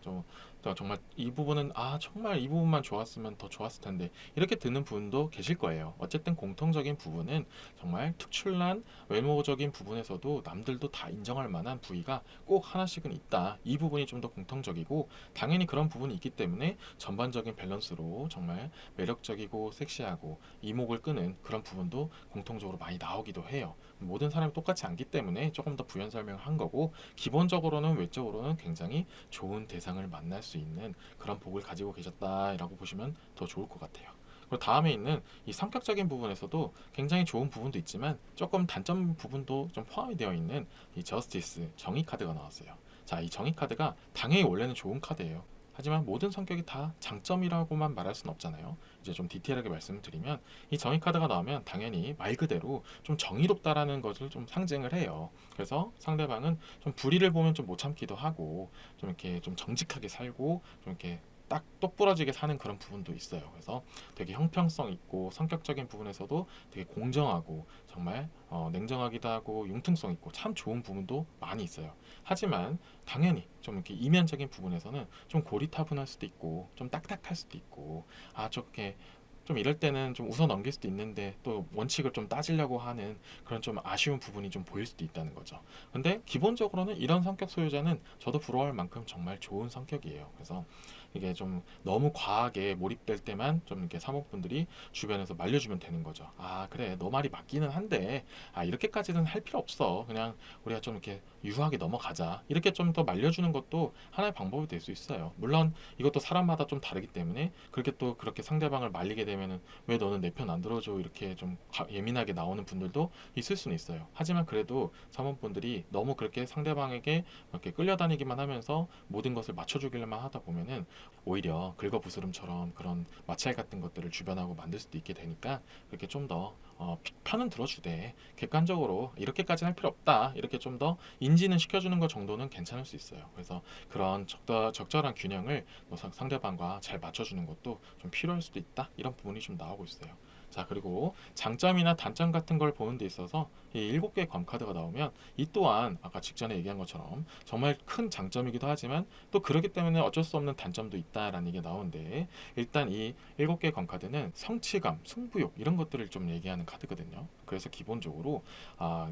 정말 이 부분은 정말 이 부분만 좋았으면 더 좋았을 텐데 이렇게 드는 분도 계실 거예요. 어쨌든 공통적인 부분은 정말 특출난 외모적인 부분에서도 남들도 다 인정할 만한 부위가 꼭 하나씩은 있다. 이 부분이 좀 더 공통적이고 당연히 그런 부분이 있기 때문에 전반적인 밸런스로 정말 매력적이고 섹시하고 이목을 끄는 그런 부분도 공통적으로 많이 나오기도 해요. 모든 사람이 똑같지 않기 때문에 조금 더 부연 설명을 한 거고 기본적으로는 외적으로는 굉장히 좋은 대상을 만날 수 있는 그런 복을 가지고 계셨다라고 보시면 더 좋을 것 같아요. 그리고 다음에 있는 이 성격적인 부분에서도 굉장히 좋은 부분도 있지만 조금 단점 부분도 좀 포함이 되어 있는 이 저스티스 정의 카드가 나왔어요. 자, 이 정의 카드가 당연히 원래는 좋은 카드예요. 하지만 모든 성격이 다 장점이라고만 말할 수는 없잖아요. 이제 좀 디테일하게 말씀을 드리면 이 정의 카드가 나오면 당연히 말 그대로 좀 정의롭다라는 것을 좀 상징을 해요. 그래서 상대방은 좀 불의를 보면 좀 못 참기도 하고 좀 이렇게 좀 정직하게 살고 좀 이렇게 딱 똑부러지게 사는 그런 부분도 있어요. 그래서 되게 형평성 있고 성격적인 부분에서도 되게 공정하고 정말 냉정하기도 하고 융통성 있고 참 좋은 부분도 많이 있어요. 하지만 당연히 좀 이렇게 이면적인 부분에서는 좀 고리타분할 수도 있고 좀 딱딱할 수도 있고 저렇게 좀 이럴 때는 좀 웃어 넘길 수도 있는데 또 원칙을 좀 따지려고 하는 그런 좀 아쉬운 부분이 좀 보일 수도 있다는 거죠. 근데 기본적으로는 이런 성격 소유자는 저도 부러워할 만큼 정말 좋은 성격이에요. 그래서 이게 좀 너무 과하게 몰입될 때만 좀 이렇게 사모분들이 주변에서 말려주면 되는 거죠. 그래, 너 말이 맞기는 한데 이렇게까지는 할 필요 없어. 그냥 우리가 좀 이렇게 유하게 넘어가자. 이렇게 좀 더 말려주는 것도 하나의 방법이 될 수 있어요. 물론 이것도 사람마다 좀 다르기 때문에 그렇게 또 그렇게 상대방을 말리게 되면은 왜 너는 내 편 안 들어줘 이렇게 좀 예민하게 나오는 분들도 있을 수는 있어요. 하지만 그래도 사모분들이 너무 그렇게 상대방에게 이렇게 끌려다니기만 하면서 모든 것을 맞춰주기만 하다 보면은 오히려 긁어부스럼처럼 그런 마찰 같은 것들을 주변하고 만들 수도 있게 되니까 그렇게 좀 더 편은 들어주되 객관적으로 이렇게까지는 할 필요 없다 이렇게 좀 더 인지는 시켜주는 것 정도는 괜찮을 수 있어요. 그래서 그런 적절한 균형을 상대방과 잘 맞춰주는 것도 좀 필요할 수도 있다 이런 부분이 좀 나오고 있어요. 자, 그리고 장점이나 단점 같은 걸 보는 데 있어서 이 7개의 검카드가 나오면 이 또한 아까 직전에 얘기한 것처럼 정말 큰 장점이기도 하지만 또 그렇기 때문에 어쩔 수 없는 단점도 있다라는 얘기가 나오는데 일단 이 7개의 검카드는 성취감, 승부욕 이런 것들을 좀 얘기하는 카드거든요. 그래서 기본적으로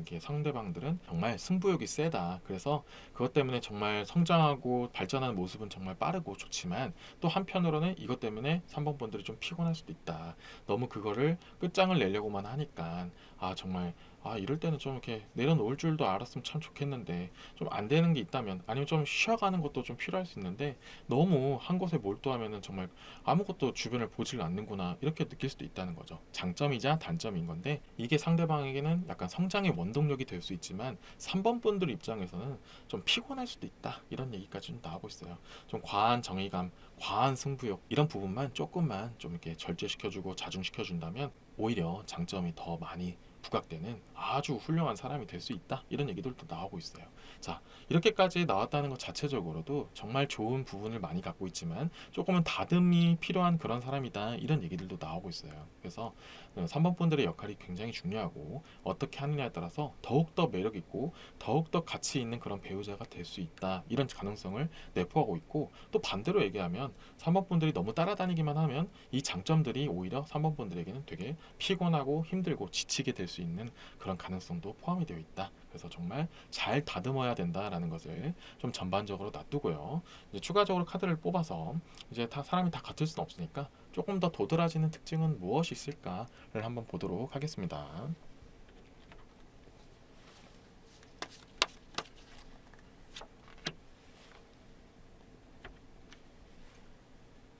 이게 상대방들은 정말 승부욕이 세다. 그래서 그것 때문에 정말 성장하고 발전하는 모습은 정말 빠르고 좋지만 또 한편으로는 이것 때문에 3번 분들이 좀 피곤할 수도 있다. 너무 그거를 끝장을 내려고만 하니까 정말 이럴 때는 좀 이렇게 내려놓을 줄도 알았으면 참 좋겠는데 좀 안 되는 게 있다면 아니면 좀 쉬어가는 것도 좀 필요할 수 있는데 너무 한 곳에 몰두하면은 정말 아무것도 주변을 보질 않는구나 이렇게 느낄 수도 있다는 거죠. 장점이자 단점인 건데 이게 상대방에게는 약간 성장의 원동력이 될 수 있지만 3번 분들 입장에서는 좀 피곤할 수도 있다 이런 얘기까지 좀 나오고 있어요. 좀 과한 정의감, 과한 승부욕 이런 부분만 조금만 좀 이렇게 절제시켜주고 자중시켜준다면 오히려 장점이 더 많이 부각되는 아주 훌륭한 사람이 될 수 있다 이런 얘기들도 나오고 있어요. 자, 이렇게까지 나왔다는 것 자체적으로도 정말 좋은 부분을 많이 갖고 있지만 조금은 다듬이 필요한 그런 사람이다 이런 얘기들도 나오고 있어요. 그래서 3번 분들의 역할이 굉장히 중요하고 어떻게 하느냐에 따라서 더욱더 매력있고 더욱더 가치 있는 그런 배우자가 될 수 있다 이런 가능성을 내포하고 있고 또 반대로 얘기하면 3번 분들이 너무 따라다니기만 하면 이 장점들이 오히려 3번 분들에게는 되게 피곤하고 힘들고 지치게 될 수 있는 그런 가능성도 포함이 되어 있다. 그래서 정말 잘 다듬어야 된다라는 것을 좀 전반적으로 놔두고요. 이제 추가적으로 카드를 뽑아서 이제 다 사람이 다 같을 수는 없으니까 조금 더 도드라지는 특징은 무엇이 있을까를 한번 보도록 하겠습니다.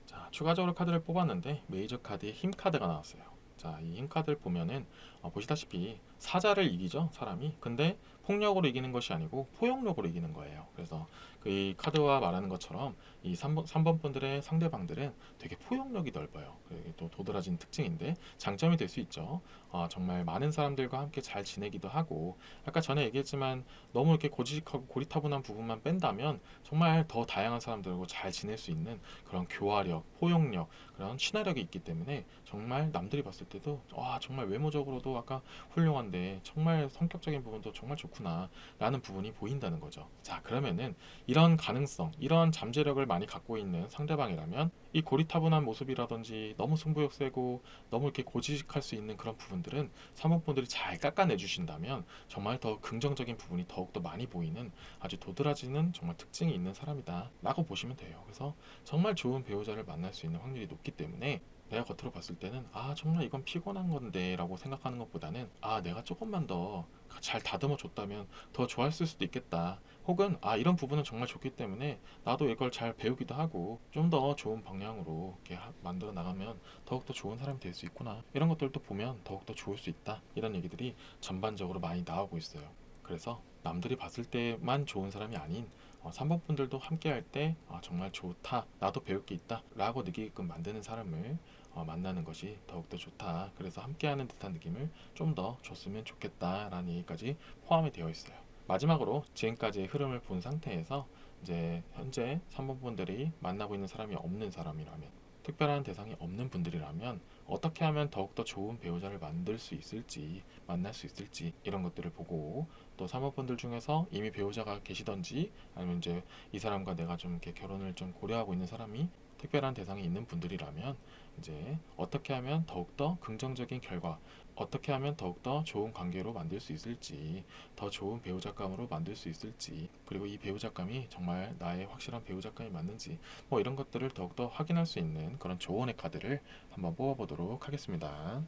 자, 추가적으로 카드를 뽑았는데 메이저 카드에 힘 카드가 나왔어요. 자, 이 힘 카드를 보면은 보시다시피 사자를 이기죠, 사람이. 근데 폭력으로 이기는 것이 아니고 포용력으로 이기는 거예요. 그래서 이 카드와 말하는 것처럼 이 3번 분들의 상대방들은 되게 포용력이 넓어요. 그게 또 도드라진 특징인데 장점이 될 수 있죠. 정말 많은 사람들과 함께 잘 지내기도 하고, 아까 전에 얘기했지만 너무 이렇게 고지식하고 고리타분한 부분만 뺀다면 정말 더 다양한 사람들하고 잘 지낼 수 있는 그런 교화력, 포용력, 그런 친화력이 있기 때문에 정말 남들이 봤을 때도 와, 정말 외모적으로도 아까 훌륭한데 정말 성격적인 부분도 정말 좋구나 라는 부분이 보인다는 거죠. 자, 그러면은 이런 가능성, 이런 잠재력을 많이 갖고 있는 상대방이라면 이 고리타분한 모습이라든지 너무 승부욕 세고 너무 이렇게 고지식할 수 있는 그런 부분들은 사모분들이 잘 깎아내 주신다면 정말 더 긍정적인 부분이 더욱더 많이 보이는 아주 도드라지는 정말 특징이 있는 사람이다 라고 보시면 돼요. 그래서 정말 좋은 배우자를 만날 수 있는 확률이 높기 때문에 내가 겉으로 봤을 때는 정말 이건 피곤한 건데 라고 생각하는 것보다는 내가 조금만 더 잘 다듬어 줬다면 더 좋았을 수도 있겠다, 혹은 이런 부분은 정말 좋기 때문에 나도 이걸 잘 배우기도 하고 좀 더 좋은 방향으로 이렇게 만들어 나가면 더욱더 좋은 사람이 될 수 있구나, 이런 것들도 보면 더욱더 좋을 수 있다, 이런 얘기들이 전반적으로 많이 나오고 있어요. 그래서 남들이 봤을 때만 좋은 사람이 아닌 3번 분들도 함께 할 때 정말 좋다, 나도 배울 게 있다 라고 느끼게끔 만드는 사람을 만나는 것이 더욱더 좋다, 그래서 함께하는 듯한 느낌을 좀 더 줬으면 좋겠다라는 얘기까지 포함이 되어 있어요. 마지막으로 지금까지의 흐름을 본 상태에서 이제 현재 3번 분들이 만나고 있는 사람이 없는 사람이라면, 특별한 대상이 없는 분들이라면 어떻게 하면 더욱더 좋은 배우자를 만들 수 있을지, 만날 수 있을지, 이런 것들을 보고, 또 3번 분들 중에서 이미 배우자가 계시던지 아니면 이제 이 사람과 내가 좀 이렇게 결혼을 좀 고려하고 있는 사람이 특별한 대상이 있는 분들이라면 이제 어떻게 하면 더욱더 긍정적인 결과, 어떻게 하면 더욱더 좋은 관계로 만들 수 있을지, 더 좋은 배우자감으로 만들 수 있을지, 그리고 이 배우자감이 정말 나의 확실한 배우자감이 맞는지, 이런 것들을 더욱더 확인할 수 있는 그런 조언의 카드를 한번 뽑아보도록 하겠습니다.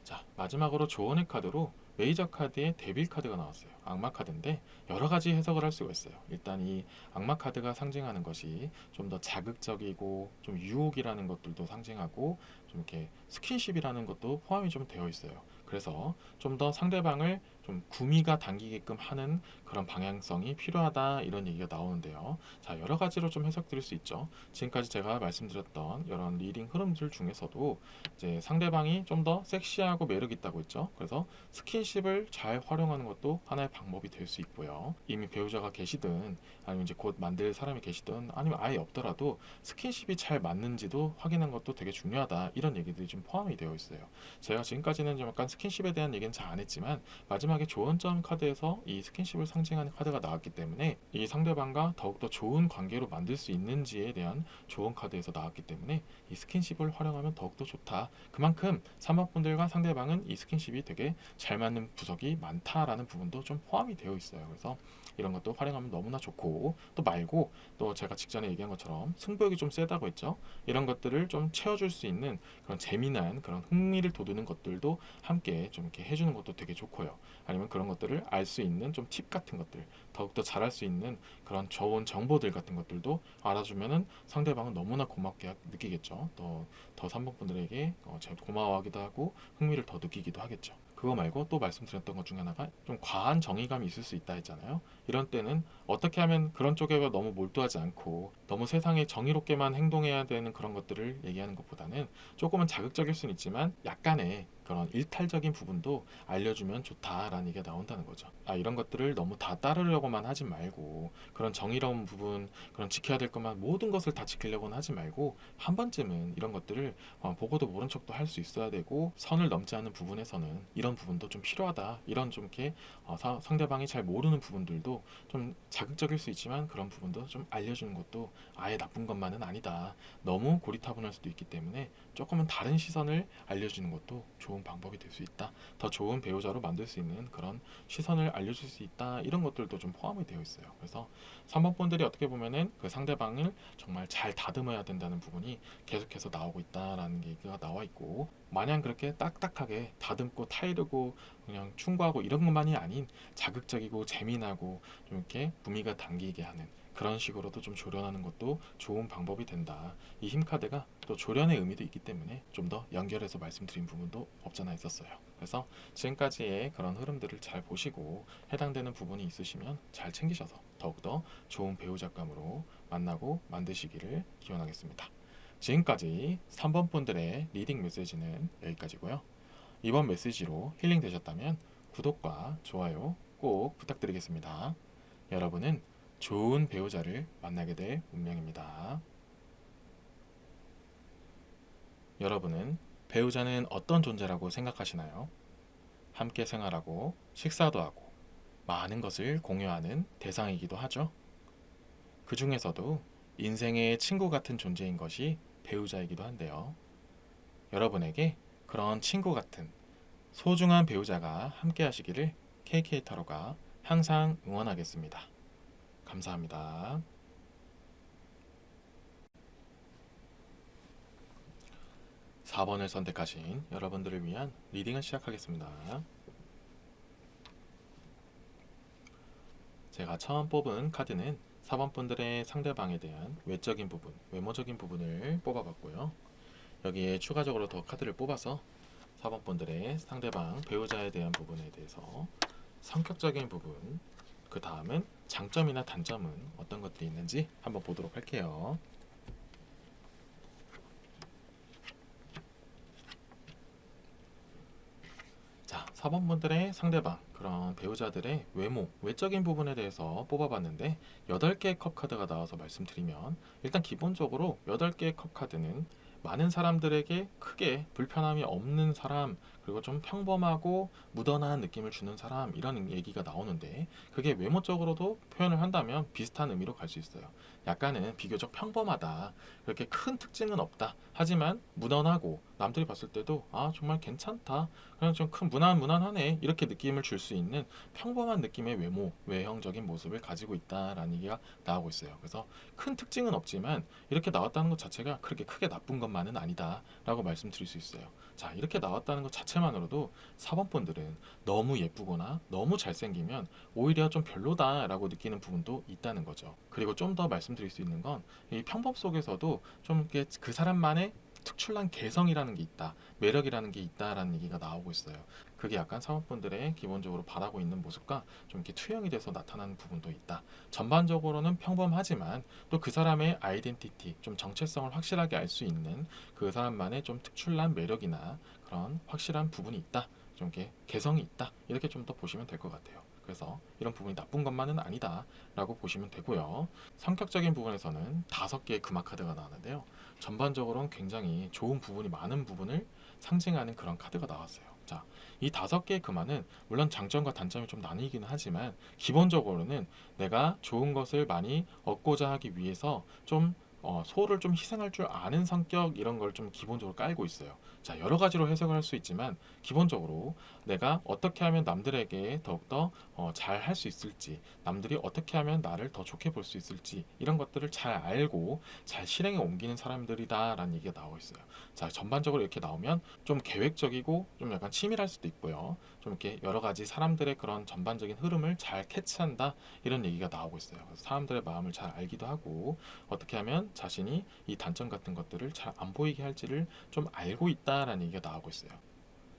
자, 마지막으로 조언의 카드로 메이저 카드의 데빌 카드가 나왔어요. 악마 카드인데 여러 가지 해석을 할 수가 있어요. 일단 이 악마 카드가 상징하는 것이 좀 더 자극적이고 좀 유혹이라는 것들도 상징하고 좀 이렇게 스킨십이라는 것도 포함이 좀 되어 있어요. 그래서 좀 더 상대방을 좀 구미가 당기게끔 하는 그런 방향성이 필요하다, 이런 얘기가 나오는데요. 자, 여러 가지로 좀 해석드릴 수 있죠. 지금까지 제가 말씀드렸던 이런 리딩 흐름들 중에서도 이제 상대방이 좀 더 섹시하고 매력 있다고 했죠. 그래서 스킨십을 잘 활용하는 것도 하나의 방법이 될 수 있고요. 이미 배우자가 계시든 아니면 이제 곧 만들 사람이 계시든 아니면 아예 없더라도 스킨십이 잘 맞는지도 확인하는 것도 되게 중요하다, 이런 얘기들이 좀 포함이 되어 있어요. 제가 지금까지는 좀 약간 스킨십에 대한 얘기는 잘 안 했지만 마지막에 조언점 카드에서 이 스킨십을 상징하는 카드가 나왔기 때문에 이 상대방과 더욱더 좋은 관계로 만들 수 있는지에 대한 조언 카드에서 나왔기 때문에 이 스킨십을 활용하면 더욱더 좋다. 그만큼 3번 분들과 상대방은 이 스킨십이 되게 잘 맞는 구석이 많다라는 부분도 좀 포함이 되어 있어요. 그래서 이런 것도 활용하면 너무나 좋고, 또 말고 또 제가 직전에 얘기한 것처럼 승부욕이 좀 세다고 했죠. 이런 것들을 좀 채워줄 수 있는 그런 재미난 그런 흥미를 돋우는 것들도 함께 좀 이렇게 해주는 것도 되게 좋고요. 아니면 그런 것들을 알 수 있는 좀 팁 같은 것들, 더욱더 잘할 수 있는 그런 좋은 정보들 같은 것들도 알아주면은 상대방은 너무나 고맙게 느끼겠죠. 더 3번 분들에게 고마워하기도 하고 흥미를 더 느끼기도 하겠죠. 그거 말고 또 말씀드렸던 것 중에 하나가 좀 과한 정의감이 있을 수 있다 했잖아요. 이런 때는 어떻게 하면 그런 쪽에 너무 몰두하지 않고 너무 세상에 정의롭게만 행동해야 되는 그런 것들을 얘기하는 것보다는 조금은 자극적일 수는 있지만 약간의 그런 일탈적인 부분도 알려주면 좋다라는 얘기가 나온다는 거죠. 이런 것들을 너무 다 따르려고만 하지 말고, 그런 정의로운 부분, 그런 지켜야 될 것만 모든 것을 다 지키려고는 하지 말고 한 번쯤은 이런 것들을 보고도 모른 척도 할 수 있어야 되고, 선을 넘지 않는 부분에서는 이런 부분도 좀 필요하다, 이런 좀 이렇게 상대방이 잘 모르는 부분들도 좀 자극적일 수 있지만 그런 부분도 좀 알려주는 것도 아예 나쁜 것만은 아니다, 너무 고리타분할 수도 있기 때문에 조금은 다른 시선을 알려주는 것도 좋은 방법이 될 수 있다, 더 좋은 배우자로 만들 수 있는 그런 시선을 알려줄 수 있다, 이런 것들도 좀 포함이 되어 있어요. 그래서 3번 분들이 어떻게 보면은 그 상대방을 정말 잘 다듬어야 된다는 부분이 계속해서 나오고 있다라는 얘기가 나와 있고, 마냥 그렇게 딱딱하게 다듬고 타이르고 그냥 충고하고 이런 것만이 아닌 자극적이고 재미나고 좀 이렇게 구미가 당기게 하는 그런 식으로도 좀 조련하는 것도 좋은 방법이 된다. 이 힘 카드가 또 조련의 의미도 있기 때문에 좀 더 연결해서 말씀드린 부분도 없잖아 있었어요. 그래서 지금까지의 그런 흐름들을 잘 보시고 해당되는 부분이 있으시면 잘 챙기셔서 더욱더 좋은 배우작감으로 만나고 만드시기를 기원하겠습니다. 지금까지 3번 분들의 리딩 메시지는 여기까지고요. 이번 메시지로 힐링 되셨다면 구독과 좋아요 꼭 부탁드리겠습니다. 여러분은 좋은 배우자를 만나게 될 운명입니다. 여러분은 배우자는 어떤 존재라고 생각하시나요? 함께 생활하고 식사도 하고 많은 것을 공유하는 대상이기도 하죠. 그 중에서도 인생의 친구 같은 존재인 것이 배우자이기도 한데요. 여러분에게 그런 친구 같은 소중한 배우자가 함께 하시기를 KK 타로가 항상 응원하겠습니다. 감사합니다. 4번을 선택하신 여러분들을 위한 리딩을 시작하겠습니다. 제가 처음 뽑은 카드는 4번 분들의 상대방에 대한 외적인 부분, 외모적인 부분을 뽑아봤고요. 여기에 추가적으로 더 카드를 뽑아서 4번 분들의 상대방, 배우자에 대한 부분에 대해서 성격적인 부분, 그 다음은 장점이나 단점은 어떤 것들이 있는지 한번 보도록 할게요. 자, 4번 분들의 상대방, 그런 배우자들의 외모, 외적인 부분에 대해서 뽑아봤는데 8개의 컵 카드가 나와서 말씀드리면 일단 기본적으로 8개의 컵 카드는 많은 사람들에게 크게 불편함이 없는 사람, 그리고 좀 평범하고 무던한 느낌을 주는 사람, 이런 얘기가 나오는데 그게 외모적으로도 표현을 한다면 비슷한 의미로 갈 수 있어요. 약간은 비교적 평범하다, 그렇게 큰 특징은 없다, 하지만 무던하고 남들이 봤을 때도 아 정말 괜찮다, 그냥 좀 큰 무난하네, 이렇게 느낌을 줄 수 있는 평범한 느낌의 외모, 외형적인 모습을 가지고 있다라는 얘기가 나오고 있어요. 그래서 큰 특징은 없지만 이렇게 나왔다는 것 자체가 그렇게 크게 나쁜 것만은 아니다 라고 말씀드릴 수 있어요. 자, 이렇게 나왔다는 것 자체만으로도 4번 분들은 너무 예쁘거나 너무 잘생기면 오히려 좀 별로다 라고 느끼는 부분도 있다는 거죠. 그리고 좀 더 말씀드릴 수 있는 건 이 평범 속에서도 좀 그 사람만의 특출난 개성이라는 게 있다, 매력이라는 게 있다라는 얘기가 나오고 있어요. 그게 약간 사모분들의 기본적으로 바라고 있는 모습과 좀 이렇게 투영이 돼서 나타나는 부분도 있다. 전반적으로는 평범하지만 또 그 사람의 아이덴티티, 좀 정체성을 확실하게 알 수 있는 그 사람만의 좀 특출난 매력이나 그런 확실한 부분이 있다, 좀 이렇게 개성이 있다, 이렇게 좀 더 보시면 될 것 같아요. 그래서 이런 부분이 나쁜 것만은 아니다 라고 보시면 되고요. 성격적인 부분에서는 5개의 금화 카드가 나왔는데요. 전반적으로는 굉장히 좋은 부분이 많은 부분을 상징하는 그런 카드가 나왔어요. 자, 이 5개의 금화는 물론 장점과 단점이 좀 나뉘기는 하지만 기본적으로는 내가 좋은 것을 많이 얻고자 하기 위해서 좀 소를 좀 희생할 줄 아는 성격, 이런 걸 좀 기본적으로 깔고 있어요. 자, 여러 가지로 해석을 할 수 있지만 기본적으로 내가 어떻게 하면 남들에게 더욱더 잘 할 수 있을지, 남들이 어떻게 하면 나를 더 좋게 볼 수 있을지, 이런 것들을 잘 알고 잘 실행에 옮기는 사람들이다라는 얘기가 나오고 있어요. 자, 전반적으로 이렇게 나오면 좀 계획적이고 좀 약간 치밀할 수도 있고요. 좀 이렇게 여러 가지 사람들의 그런 전반적인 흐름을 잘 캐치한다, 이런 얘기가 나오고 있어요. 그래서 사람들의 마음을 잘 알기도 하고 어떻게 하면 자신이 이 단점 같은 것들을 잘 안 보이게 할지를 좀 알고 있다라는 얘기가 나오고 있어요.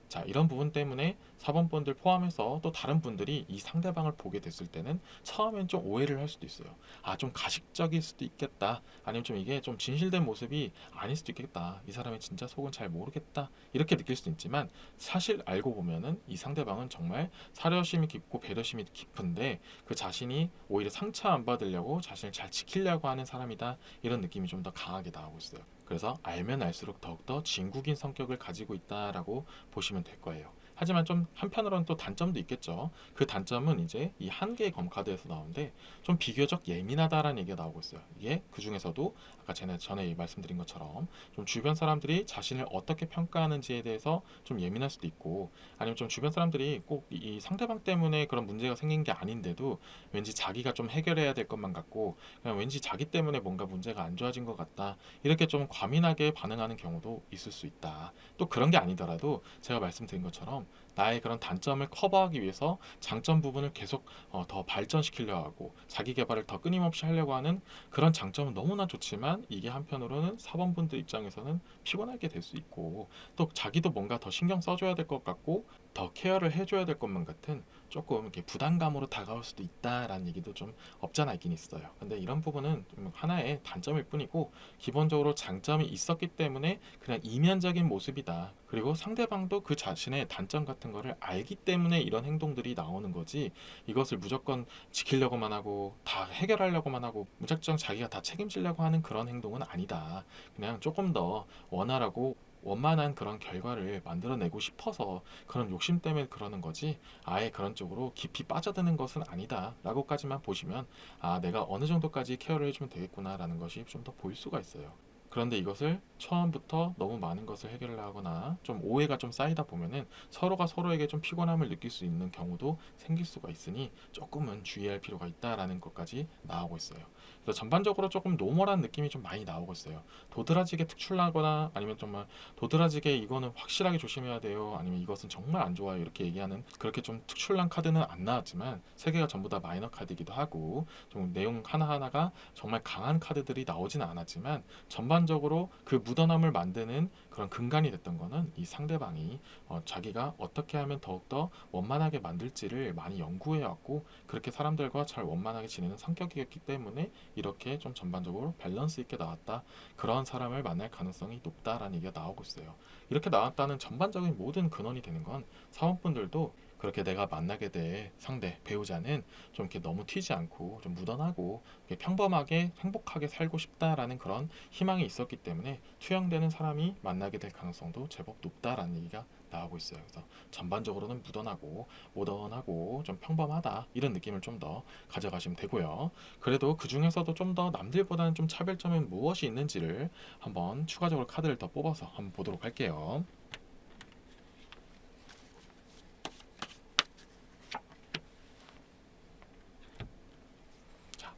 자, 이런 부분 때문에 4번 분들 포함해서 또 다른 분들이 이 상대방을 보게 됐을 때는 처음엔 좀 오해를 할 수도 있어요. 아, 좀 가식적일 수도 있겠다, 아니면 좀 이게 좀 진실된 모습이 아닐 수도 있겠다, 이 사람의 진짜 속은 잘 모르겠다, 이렇게 느낄 수도 있지만 사실 알고 보면은 이 상대방은 정말 사려심이 깊고 배려심이 깊은데 그 자신이 오히려 상처 안 받으려고 자신을 잘 지키려고 하는 사람이다, 이런 느낌이 좀 더 강하게 나오고 있어요. 그래서 알면 알수록 더욱더 진국인 성격을 가지고 있다라고 보시면 될 거예요. 하지만 좀 한편으로는 또 단점도 있겠죠. 그 단점은 이제 이 한 개의 검카드에서 나오는데 좀 비교적 예민하다라는 얘기가 나오고 있어요. 이게 그 중에서도 아까 전에 말씀드린 것처럼 좀 주변 사람들이 자신을 어떻게 평가하는지에 대해서 좀 예민할 수도 있고, 아니면 좀 주변 사람들이 꼭 이 상대방 때문에 그런 문제가 생긴 게 아닌데도 왠지 자기가 좀 해결해야 될 것만 같고 그냥 왠지 자기 때문에 뭔가 문제가 안 좋아진 것 같다, 이렇게 좀 과민하게 반응하는 경우도 있을 수 있다. 또 그런 게 아니더라도 제가 말씀드린 것처럼 나의 그런 단점을 커버하기 위해서 장점 부분을 계속 더 발전시키려 하고 자기 개발을 더 끊임없이 하려고 하는 그런 장점은 너무나 좋지만 이게 한편으로는 사원분들 입장에서는 피곤하게 될 수 있고 또 자기도 뭔가 더 신경 써줘야 될 것 같고 더 케어를 해줘야 될 것만 같은 조금 이렇게 부담감으로 다가올 수도 있다라는 얘기도 좀 없잖아 있긴 있어요. 근데 이런 부분은 좀 하나의 단점일 뿐이고 기본적으로 장점이 있었기 때문에 그냥 이면적인 모습이다. 그리고 상대방도 그 자신의 단점 같은 거를 알기 때문에 이런 행동들이 나오는 거지 이것을 무조건 지키려고만 하고 다 해결하려고만 하고 무작정 자기가 다 책임지려고 하는 그런 행동은 아니다. 그냥 조금 더 원활하고 원만한 그런 결과를 만들어내고 싶어서 그런 욕심 때문에 그러는 거지 아예 그런 쪽으로 깊이 빠져드는 것은 아니다 라고까지만 보시면 아 내가 어느 정도까지 케어를 해주면 되겠구나 라는 것이 좀 더 보일 수가 있어요. 그런데 이것을 처음부터 너무 많은 것을 해결을 하거나 좀 오해가 좀 쌓이다 보면은 서로가 서로에게 좀 피곤함을 느낄 수 있는 경우도 생길 수가 있으니 조금은 주의할 필요가 있다라는 것까지 나오고 있어요. 그래서 전반적으로 조금 노멀한 느낌이 좀 많이 나오고 있어요. 도드라지게 특출나거나 아니면 정말 도드라지게 이거는 확실하게 조심해야 돼요. 아니면 이것은 정말 안 좋아요. 이렇게 얘기하는 그렇게 좀 특출난 카드는 안 나왔지만 세 개가 전부 다 마이너 카드이기도 하고 좀 내용 하나하나가 정말 강한 카드들이 나오지는 않았지만 전반적으로 그 묻어남을 만드는 그런 근간이 됐던 거는 이 상대방이 자기가 어떻게 하면 더욱더 원만하게 만들지를 많이 연구해 왔고 그렇게 사람들과 잘 원만하게 지내는 성격이었기 때문에 이렇게 좀 전반적으로 밸런스 있게 나왔다. 그런 사람을 만날 가능성이 높다라는 얘기가 나오고 있어요. 이렇게 나왔다는 전반적인 모든 근원이 되는 건 사원분들도 그렇게 내가 만나게 될 상대, 배우자는 좀 이렇게 너무 튀지 않고 좀 무던하고 평범하게 행복하게 살고 싶다라는 그런 희망이 있었기 때문에 투영되는 사람이 만나게 될 가능성도 제법 높다라는 얘기가 나오고 있어요. 그래서 전반적으로는 무던하고 모던하고 좀 평범하다 이런 느낌을 좀 더 가져가시면 되고요. 그래도 그 중에서도 좀 더 남들보다는 좀 차별점이 무엇이 있는지를 한번 추가적으로 카드를 더 뽑아서 한번 보도록 할게요.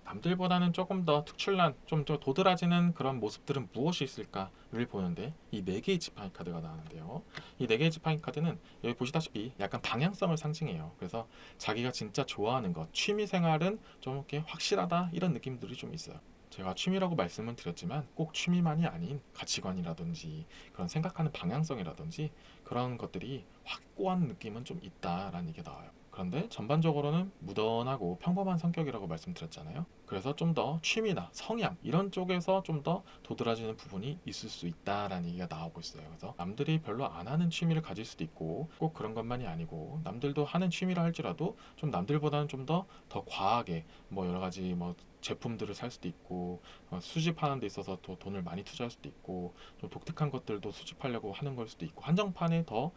남들보다는 조금 더 특출난, 좀 더 도드라지는 그런 모습들은 무엇이 있을까를 보는데 이 네 개의 지팡이 카드가 나오는데요. 이 네 개의 지팡이 카드는 여기 보시다시피 약간 방향성을 상징해요. 그래서 자기가 진짜 좋아하는 것, 취미 생활은 좀 이렇게 확실하다 이런 느낌들이 좀 있어요. 제가 취미라고 말씀은 드렸지만 꼭 취미만이 아닌 가치관이라든지 그런 생각하는 방향성이라든지 그런 것들이 확고한 느낌은 좀 있다라는 얘기가 나와요. 그런데 전반적으로는 무던하고 평범한 성격이라고 말씀드렸잖아요. 그래서 좀 더 취미나 성향 이런 쪽에서 좀 더 도드라지는 부분이 있을 수 있다라는 얘기가 나오고 있어요. 그래서 남들이 별로 안 하는 취미를 가질 수도 있고 꼭 그런 것만이 아니고 남들도 하는 취미라 할지라도 좀 남들보다는 좀 더 과하게 뭐 여러 가지 뭐 제품들을 살 수도 있고 수집하는 데 있어서 또 돈을 많이 투자할 수도 있고 좀 독특한 것들도 수집하려고 하는 걸 수도 있고 한정판에 더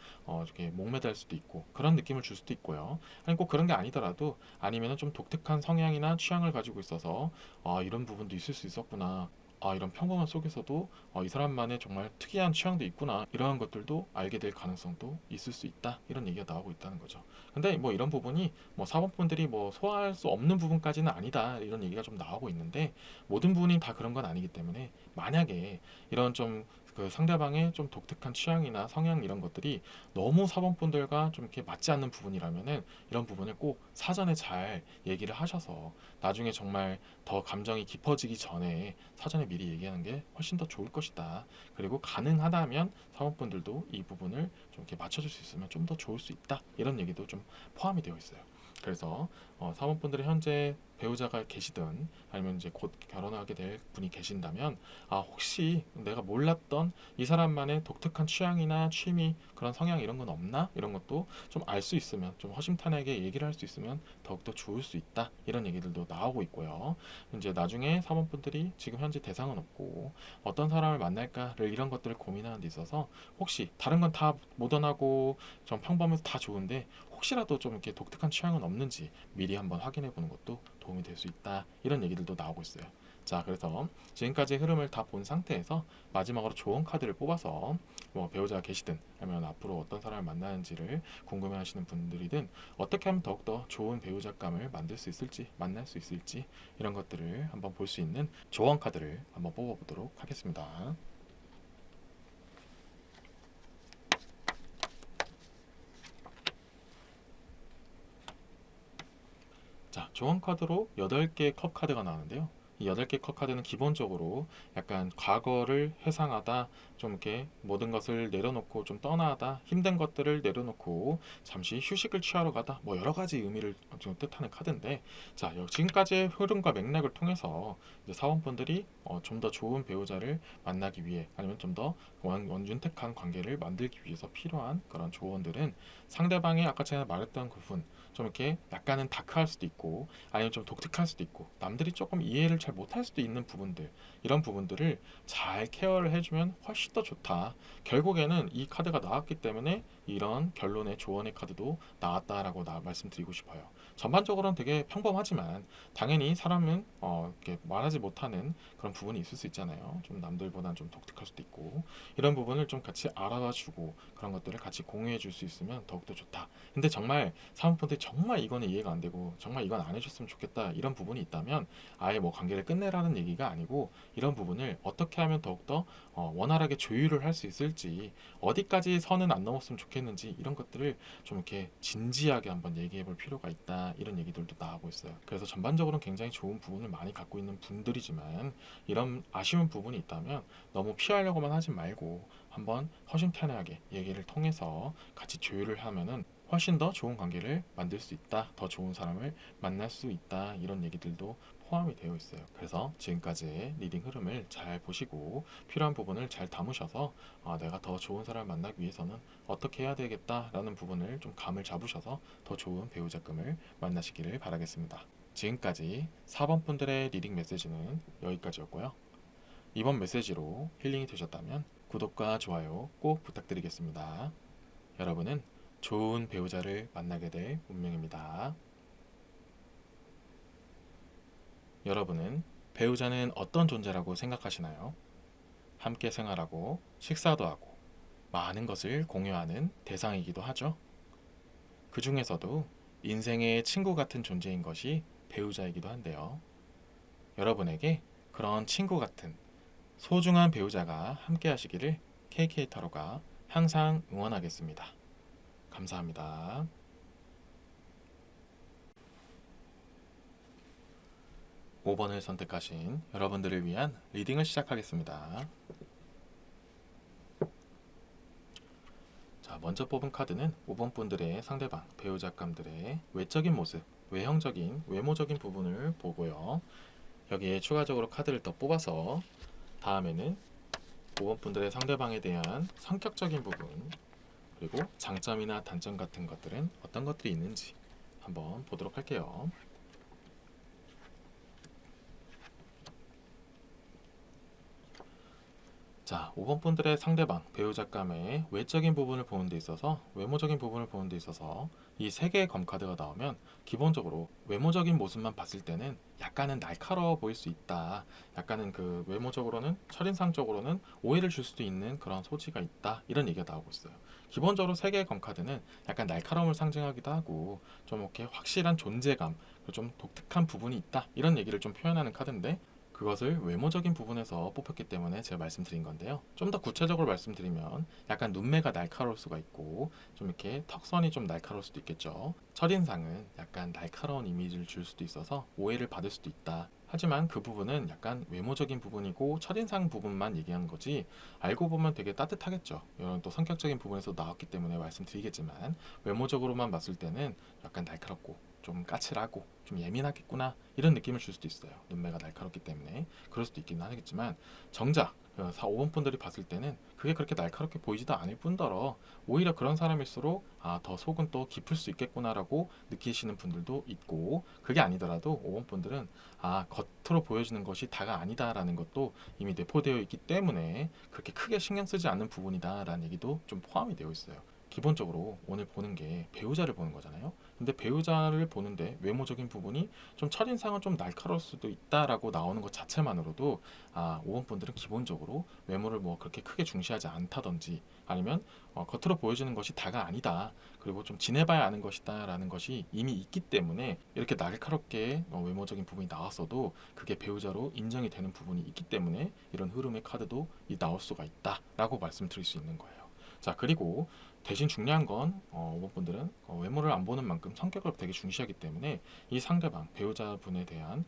이렇게 목매달 수도 있고 그런 느낌을 줄 수도 있고요. 아니 꼭 그런 게 아니더라도 아니면은 좀 독특한 성향이나 취향을 가지고 있어서 이런 부분도 있을 수 있었구나. 이런 평범한 속에서도 이 사람만의 정말 특이한 취향도 있구나. 이러한 것들도 알게 될 가능성도 있을 수 있다. 이런 얘기가 나오고 있다는 거죠. 근데 뭐 이런 부분이 뭐 사법분들이 뭐 소화할 수 없는 부분까지는 아니다. 이런 얘기가 좀 나오고 있는데 모든 부분이 다 그런 건 아니기 때문에 만약에 이런 좀 그 상대방의 좀 독특한 취향이나 성향 이런 것들이 너무 사범분들과 좀 이렇게 맞지 않는 부분이라면은 이런 부분을 꼭 사전에 잘 얘기를 하셔서 나중에 정말 더 감정이 깊어지기 전에 사전에 미리 얘기하는 게 훨씬 더 좋을 것이다. 그리고 가능하다면 사원분들도 이 부분을 좀 이렇게 맞춰줄 수 있으면 좀 더 좋을 수 있다. 이런 얘기도 좀 포함이 되어 있어요. 그래서 사원분들이 현재 배우자가 계시든 아니면 이제 곧 결혼하게 될 분이 계신다면 혹시 내가 몰랐던 이 사람만의 독특한 취향이나 취미 그런 성향 이런 건 없나 이런 것도 좀 알 수 있으면 좀 허심탄회하게 얘기를 할 수 있으면 더욱더 좋을 수 있다 이런 얘기들도 나오고 있고요. 이제 나중에 사원분들이 지금 현재 대상은 없고 어떤 사람을 만날까를 이런 것들을 고민하는 데 있어서 혹시 다른 건 다 모던하고 좀 평범해서 다 좋은데 혹시라도 좀 이렇게 독특한 취향은 없는지 미리 한번 확인해 보는 것도 도움이 될 수 있다. 이런 얘기들도 나오고 있어요. 자, 그래서 지금까지 흐름을 다 본 상태에서 마지막으로 조언 카드를 뽑아서 뭐 배우자가 계시든 아니면 앞으로 어떤 사람을 만나는지를 궁금해하시는 분들이든 어떻게 하면 더욱더 좋은 배우자감을 만들 수 있을지 만날 수 있을지 이런 것들을 한번 볼 수 있는 조언 카드를 한번 뽑아보도록 하겠습니다. 조언 카드로 8개의 컵 카드가 나오는데요. 이 8개 컵 카드는 기본적으로 약간 과거를 회상하다, 좀 이렇게 모든 것을 내려놓고 좀 떠나다, 힘든 것들을 내려놓고 잠시 휴식을 취하러 가다, 뭐 여러 가지 의미를 좀 뜻하는 카드인데, 자, 지금까지의 흐름과 맥락을 통해서 이제 사원분들이 좀 더 좋은 배우자를 만나기 위해, 아니면 좀 더 원윤택한 관계를 만들기 위해서 필요한 그런 조언들은, 상대방이 아까 제가 말했던 부분, 좀 이렇게 약간은 다크할 수도 있고 아니면 좀 독특할 수도 있고 남들이 조금 이해를 잘 못할 수도 있는 부분들, 이런 부분들을 잘 케어를 해주면 훨씬 더 좋다. 결국에는 이 카드가 나왔기 때문에 이런 결론의 조언의 카드도 나왔다라고 말씀드리고 싶어요. 전반적으로는 되게 평범하지만 당연히 사람은 이렇게 말하지 못하는 그런 부분이 있을 수 있잖아요. 좀 남들보다는 좀 독특할 수도 있고, 이런 부분을 좀 같이 알아봐주고 그런 것들을 같이 공유해 줄 수 있으면 더욱더 좋다. 근데 정말 사은품들이 정말 이거는 이해가 안 되고 정말 이건 안 해줬으면 좋겠다, 이런 부분이 있다면 아예 뭐 관계를 끝내라는 얘기가 아니고, 이런 부분을 어떻게 하면 더욱더 원활하게 조율을 할 수 있을지, 어디까지 선은 안 넘었으면 좋겠는지, 이런 것들을 좀 이렇게 진지하게 한번 얘기해 볼 필요가 있다, 이런 얘기들도 나오고 있어요. 그래서 전반적으로는 굉장히 좋은 부분을 많이 갖고 있는 분들이지만, 이런 아쉬운 부분이 있다면 너무 피하려고만 하지 말고 한번 허심탄회하게 얘기를 통해서 같이 조율을 하면은 훨씬 더 좋은 관계를 만들 수 있다, 더 좋은 사람을 만날 수 있다, 이런 얘기들도 포함이 되어 있어요. 그래서 지금까지의 리딩 흐름을 잘 보시고 필요한 부분을 잘 담으셔서 내가 더 좋은 사람을 만나기 위해서는 어떻게 해야 되겠다라는 부분을 좀 감을 잡으셔서 더 좋은 배우자금을 만나시기를 바라겠습니다. 지금까지 4번 분들의 리딩 메시지는 여기까지였고요. 이번 메시지로 힐링이 되셨다면 구독과 좋아요 꼭 부탁드리겠습니다. 여러분은 좋은 배우자를 만나게 될 운명입니다. 여러분은 배우자는 어떤 존재라고 생각하시나요? 함께 생활하고 식사도 하고 많은 것을 공유하는 대상이기도 하죠. 그 중에서도 인생의 친구 같은 존재인 것이 배우자이기도 한데요. 여러분에게 그런 친구 같은 소중한 배우자가 함께 하시기를 KK타로가 항상 응원하겠습니다. 감사합니다. 5번을 선택하신 여러분들을 위한 리딩을 시작하겠습니다. 자, 먼저 뽑은 카드는 5번 분들의 상대방, 배우자감들의 외적인 모습, 외형적인, 외모적인 부분을 보고요. 여기에 추가적으로 카드를 더 뽑아서 다음에는 5번 분들의 상대방에 대한 성격적인 부분, 그리고 장점이나 단점 같은 것들은 어떤 것들이 있는지 한번 보도록 할게요. 자, 5번 분들의 상대방, 배우자감의 외적인 부분을 보는 데 있어서, 외모적인 부분을 보는 데 있어서 이 세 개의 검카드가 나오면 기본적으로 외모적인 모습만 봤을 때는 약간은 날카로워 보일 수 있다. 약간은 그 외모적으로는, 첫인상적으로는 오해를 줄 수도 있는 그런 소지가 있다, 이런 얘기가 나오고 있어요. 기본적으로 세 개의 검카드는 약간 날카로움을 상징하기도 하고 좀 이렇게 확실한 존재감, 좀 독특한 부분이 있다, 이런 얘기를 좀 표현하는 카드인데, 그것을 외모적인 부분에서 뽑혔기 때문에 제가 말씀드린 건데요. 좀 더 구체적으로 말씀드리면 약간 눈매가 날카로울 수가 있고 좀 이렇게 턱선이 좀 날카로울 수도 있겠죠. 첫인상은 약간 날카로운 이미지를 줄 수도 있어서 오해를 받을 수도 있다. 하지만 그 부분은 약간 외모적인 부분이고 첫인상 부분만 얘기하는 거지, 알고 보면 되게 따뜻하겠죠. 이런 또 성격적인 부분에서 나왔기 때문에 말씀드리겠지만, 외모적으로만 봤을 때는 약간 날카롭고 좀 까칠하고 좀 예민하겠구나, 이런 느낌을 줄 수도 있어요. 눈매가 날카롭기 때문에 그럴 수도 있긴 하겠지만, 정작 4, 5번 분들이 봤을 때는 그게 그렇게 날카롭게 보이지도 않을 뿐더러 오히려 그런 사람일수록 더 속은 또 깊을 수 있겠구나라고 느끼시는 분들도 있고, 그게 아니더라도 5번 분들은 겉으로 보여지는 것이 다가 아니다라는 것도 이미 내포되어 있기 때문에 그렇게 크게 신경 쓰지 않는 부분이다라는 얘기도 좀 포함이 되어 있어요. 기본적으로 오늘 보는 게 배우자를 보는 거잖아요. 근데 배우자를 보는데 외모적인 부분이 좀 첫인상은 좀 날카로울 수도 있다라고 나오는 것 자체만으로도 5번 분들은 기본적으로 외모를 뭐 그렇게 크게 중시하지 않다든지, 아니면 겉으로 보여지는 것이 다가 아니다, 그리고 좀 지내봐야 아는 것이다 라는 것이 이미 있기 때문에, 이렇게 날카롭게 외모적인 부분이 나왔어도 그게 배우자로 인정이 되는 부분이 있기 때문에 이런 흐름의 카드도 나올 수가 있다 라고 말씀드릴 수 있는 거예요. 자, 그리고 대신 중요한 건 5번 분들은 외모를 안 보는 만큼 성격을 되게 중시하기 때문에 이 상대방 배우자분에 대한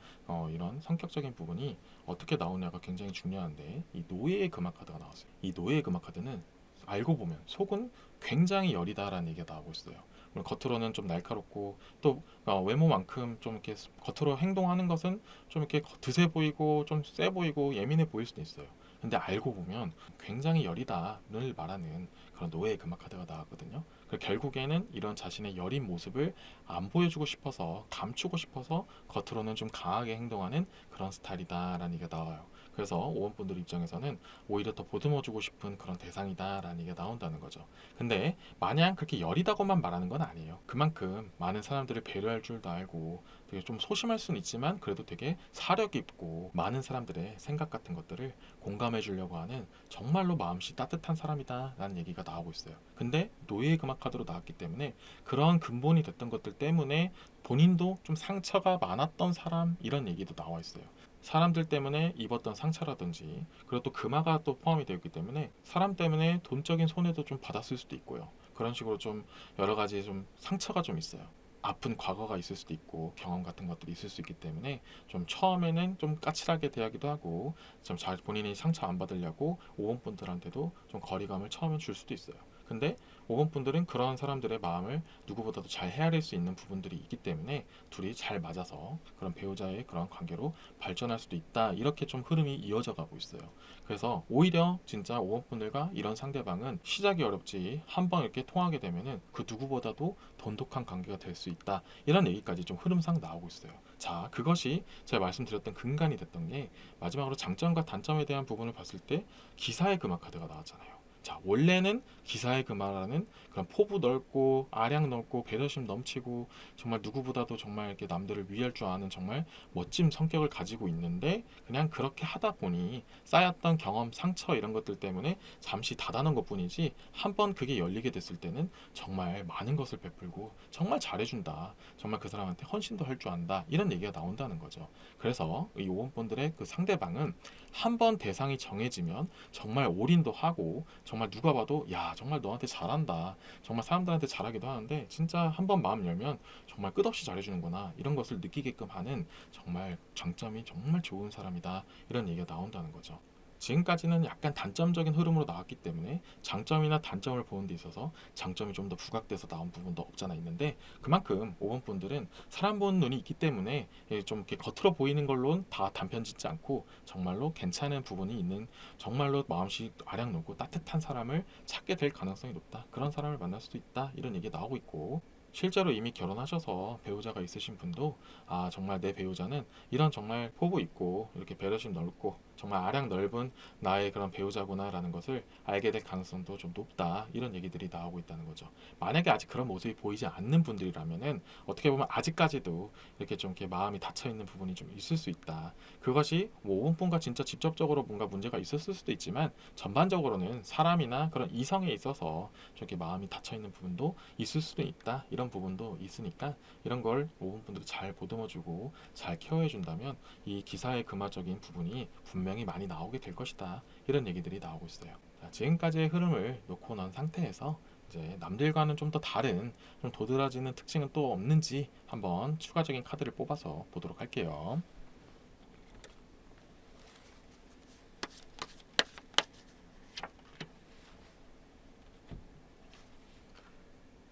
이런 성격적인 부분이 어떻게 나오냐가 굉장히 중요한데, 이 노예의 금화 카드가 나왔어요. 이 노예의 금화 카드는 알고 보면 속은 굉장히 여리다라는 얘기가 나오고 있어요. 물론 겉으로는 좀 날카롭고 또 외모만큼 좀 이렇게 겉으로 행동하는 것은 좀 이렇게 드세 보이고 좀 세 보이고 예민해 보일 수도 있어요. 근데 알고 보면 굉장히 여리다를 말하는 그런 노예의 금화 카드가 나왔거든요. 결국에는 이런 자신의 여린 모습을 안 보여주고 싶어서, 감추고 싶어서 겉으로는 좀 강하게 행동하는 그런 스타일이다라는 얘기가 나와요. 그래서 5번 분들 입장에서는 오히려 더 보듬어주고 싶은 그런 대상이다라는 얘기가 나온다는 거죠. 근데 마냥 그렇게 여리다고만 말하는 건 아니에요. 그만큼 많은 사람들을 배려할 줄도 알고 되게 좀 소심할 수는 있지만 그래도 되게 사력 있고 많은 사람들의 생각 같은 것들을 공감해 주려고 하는 정말로 마음씨 따뜻한 사람이다라는 얘기가 나오고 있어요. 근데 노예의 금화 카드로 나왔기 때문에 그런 근본이 됐던 것들 때문에 본인도 좀 상처가 많았던 사람, 이런 얘기도 나와 있어요. 사람들 때문에 입었던 상처라든지, 그리고 또 금화가 또 포함이 되어 있기 때문에 사람 때문에 돈적인 손해도 좀 받았을 수도 있고요. 그런 식으로 좀 여러 가지 좀 상처가 좀 있어요. 아픈 과거가 있을 수도 있고 경험 같은 것들이 있을 수 있기 때문에 좀 처음에는 좀 까칠하게 대하기도 하고 좀 잘 본인이 상처 안 받으려고 5번 분들한테도 좀 거리감을 처음에 줄 수도 있어요. 근데 5번 분들은 그런 사람들의 마음을 누구보다도 잘 헤아릴 수 있는 부분들이 있기 때문에 둘이 잘 맞아서 그런 배우자의 그런 관계로 발전할 수도 있다, 이렇게 좀 흐름이 이어져 가고 있어요. 그래서 오히려 진짜 5번 분들과 이런 상대방은 시작이 어렵지 한번 이렇게 통하게 되면은 그 누구보다도 돈독한 관계가 될 수 있다, 이런 얘기까지 좀 흐름상 나오고 있어요. 자, 그것이 제가 말씀드렸던 근간이 됐던 게, 마지막으로 장점과 단점에 대한 부분을 봤을 때 기사의 금화 카드가 나왔잖아요. 자, 원래는 기사의 금화라는 그런 포부 넓고 아량 넓고 배려심 넘치고 정말 누구보다도 정말 이렇게 남들을 위할 줄 아는 정말 멋진 성격을 가지고 있는데, 그냥 그렇게 하다 보니 쌓였던 경험, 상처 이런 것들 때문에 잠시 닫아놓은 것뿐이지 한번 그게 열리게 됐을 때는 정말 많은 것을 베풀고 정말 잘해준다, 정말 그 사람한테 헌신도 할 줄 안다, 이런 얘기가 나온다는 거죠. 그래서 이 5번분들의 그 상대방은 한번 대상이 정해지면 정말 올인도 하고 정말 누가 봐도 야 정말 너한테 잘한다, 정말 사람들한테 잘하기도 하는데 진짜 한번 마음 열면 정말 끝없이 잘해주는구나, 이런 것을 느끼게끔 하는 정말 장점이 정말 좋은 사람이다, 이런 얘기가 나온다는 거죠. 지금까지는 약간 단점적인 흐름으로 나왔기 때문에 장점이나 단점을 보는 데 있어서 장점이 좀 더 부각돼서 나온 부분도 없잖아 있는데, 그만큼 5번 분들은 사람 보는 눈이 있기 때문에 좀 이렇게 겉으로 보이는 걸로는 다 단편 짓지 않고 정말로 괜찮은 부분이 있는, 정말로 마음씨 아량 넓고 따뜻한 사람을 찾게 될 가능성이 높다, 그런 사람을 만날 수도 있다, 이런 얘기 나오고 있고, 실제로 이미 결혼하셔서 배우자가 있으신 분도 아 정말 내 배우자는 이런 정말 포부 있고 이렇게 배려심 넓고 정말 아량 넓은 나의 그런 배우자구나라는 것을 알게 될 가능성도 좀 높다, 이런 얘기들이 나오고 있다는 거죠. 만약에 아직 그런 모습이 보이지 않는 분들이라면은 어떻게 보면 아직까지도 이렇게 좀 이렇게 마음이 닫혀 있는 부분이 좀 있을 수 있다. 그것이 뭐 5분과 진짜 직접적으로 뭔가 문제가 있었을 수도 있지만 전반적으로는 사람이나 그런 이성에 있어서 좀 이렇게 마음이 닫혀 있는 부분도 있을 수도 있다, 이런 부분도 있으니까 이런 걸 5분 분들이 잘 보듬어주고 잘 케어해 준다면 이 기사의 금화적인 부분이 분명히 많이 나오게 될 것이다, 이런 얘기들이 나오고 있어요. 자, 지금까지의 흐름을 놓고 난 상태에서 이제 남들과는 좀 더 다른 좀 도드라지는 특징은 또 없는지 한번 추가적인 카드를 뽑아서 보도록 할게요.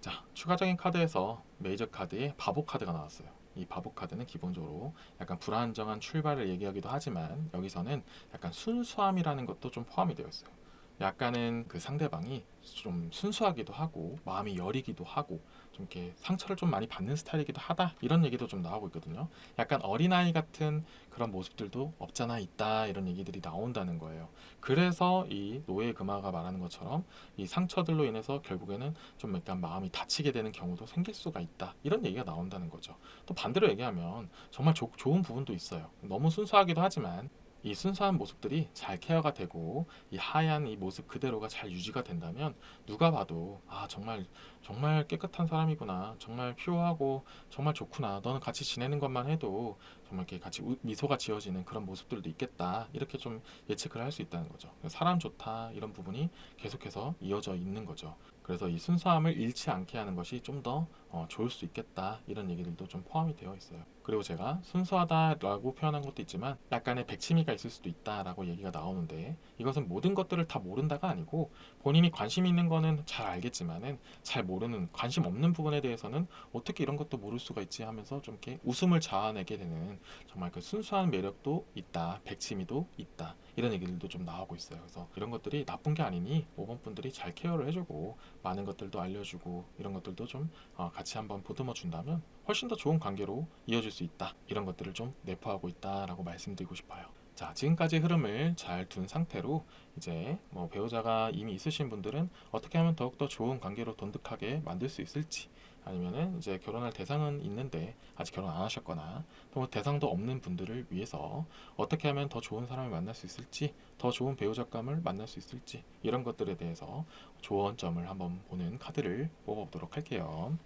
자, 추가적인 카드에서 메이저 카드에 바보 카드가 나왔어요. 이 바보 카드는 기본적으로 약간 불안정한 출발을 얘기하기도 하지만 여기서는 약간 순수함이라는 것도 좀 포함이 되어 있어요. 약간은 그 상대방이 좀 순수하기도 하고 마음이 여리기도 하고 좀 이렇게 상처를 좀 많이 받는 스타일이기도 하다, 이런 얘기도 좀 나오고 있거든요. 약간 어린아이 같은 그런 모습들도 없잖아 있다, 이런 얘기들이 나온다는 거예요. 그래서 이 노예 금화가 말하는 것처럼 이 상처들로 인해서 결국에는 좀 약간 마음이 다치게 되는 경우도 생길 수가 있다, 이런 얘기가 나온다는 거죠. 또 반대로 얘기하면 정말 좋은 부분도 있어요. 너무 순수하기도 하지만 이 순수한 모습들이 잘 케어가 되고 이 하얀 이 모습 그대로가 잘 유지가 된다면 누가 봐도 아 정말 정말 깨끗한 사람이구나, 정말 퓨어하고 정말 좋구나, 너는 같이 지내는 것만 해도 정말 이렇게 같이 미소가 지어지는 그런 모습들도 있겠다. 이렇게 좀 예측을 할 수 있다는 거죠. 사람 좋다 이런 부분이 계속해서 이어져 있는 거죠. 그래서 이 순수함을 잃지 않게 하는 것이 좀 더 좋을 수 있겠다 이런 얘기들도 좀 포함이 되어 있어요. 그리고 제가 순수하다라고 표현한 것도 있지만 약간의 백치미가 있을 수도 있다라고 얘기가 나오는데, 이것은 모든 것들을 다 모른다가 아니고 본인이 관심 있는 거는 잘 알겠지만은 잘 모르는, 관심 없는 부분에 대해서는 어떻게 이런 것도 모를 수가 있지 하면서 좀 이렇게 웃음을 자아내게 되는 정말 그 순수한 매력도 있다, 백치미도 있다 이런 얘기들도 좀 나오고 있어요. 그래서 이런 것들이 나쁜 게 아니니 5번 분들이 잘 케어를 해주고 많은 것들도 알려주고 이런 것들도 좀 같이 한번 보듬어 준다면 훨씬 더 좋은 관계로 이어질 수 있다, 이런 것들을 좀 내포하고 있다라고 말씀드리고 싶어요. 자, 지금까지 흐름을 잘 둔 상태로 이제 뭐 배우자가 이미 있으신 분들은 어떻게 하면 더욱더 좋은 관계로 돈독하게 만들 수 있을지, 아니면은 이제 결혼할 대상은 있는데 아직 결혼 안 하셨거나 또 대상도 없는 분들을 위해서 어떻게 하면 더 좋은 사람을 만날 수 있을지, 더 좋은 배우자감을 만날 수 있을지, 이런 것들에 대해서 조언점을 한번 보는 카드를 뽑아보도록 할게요.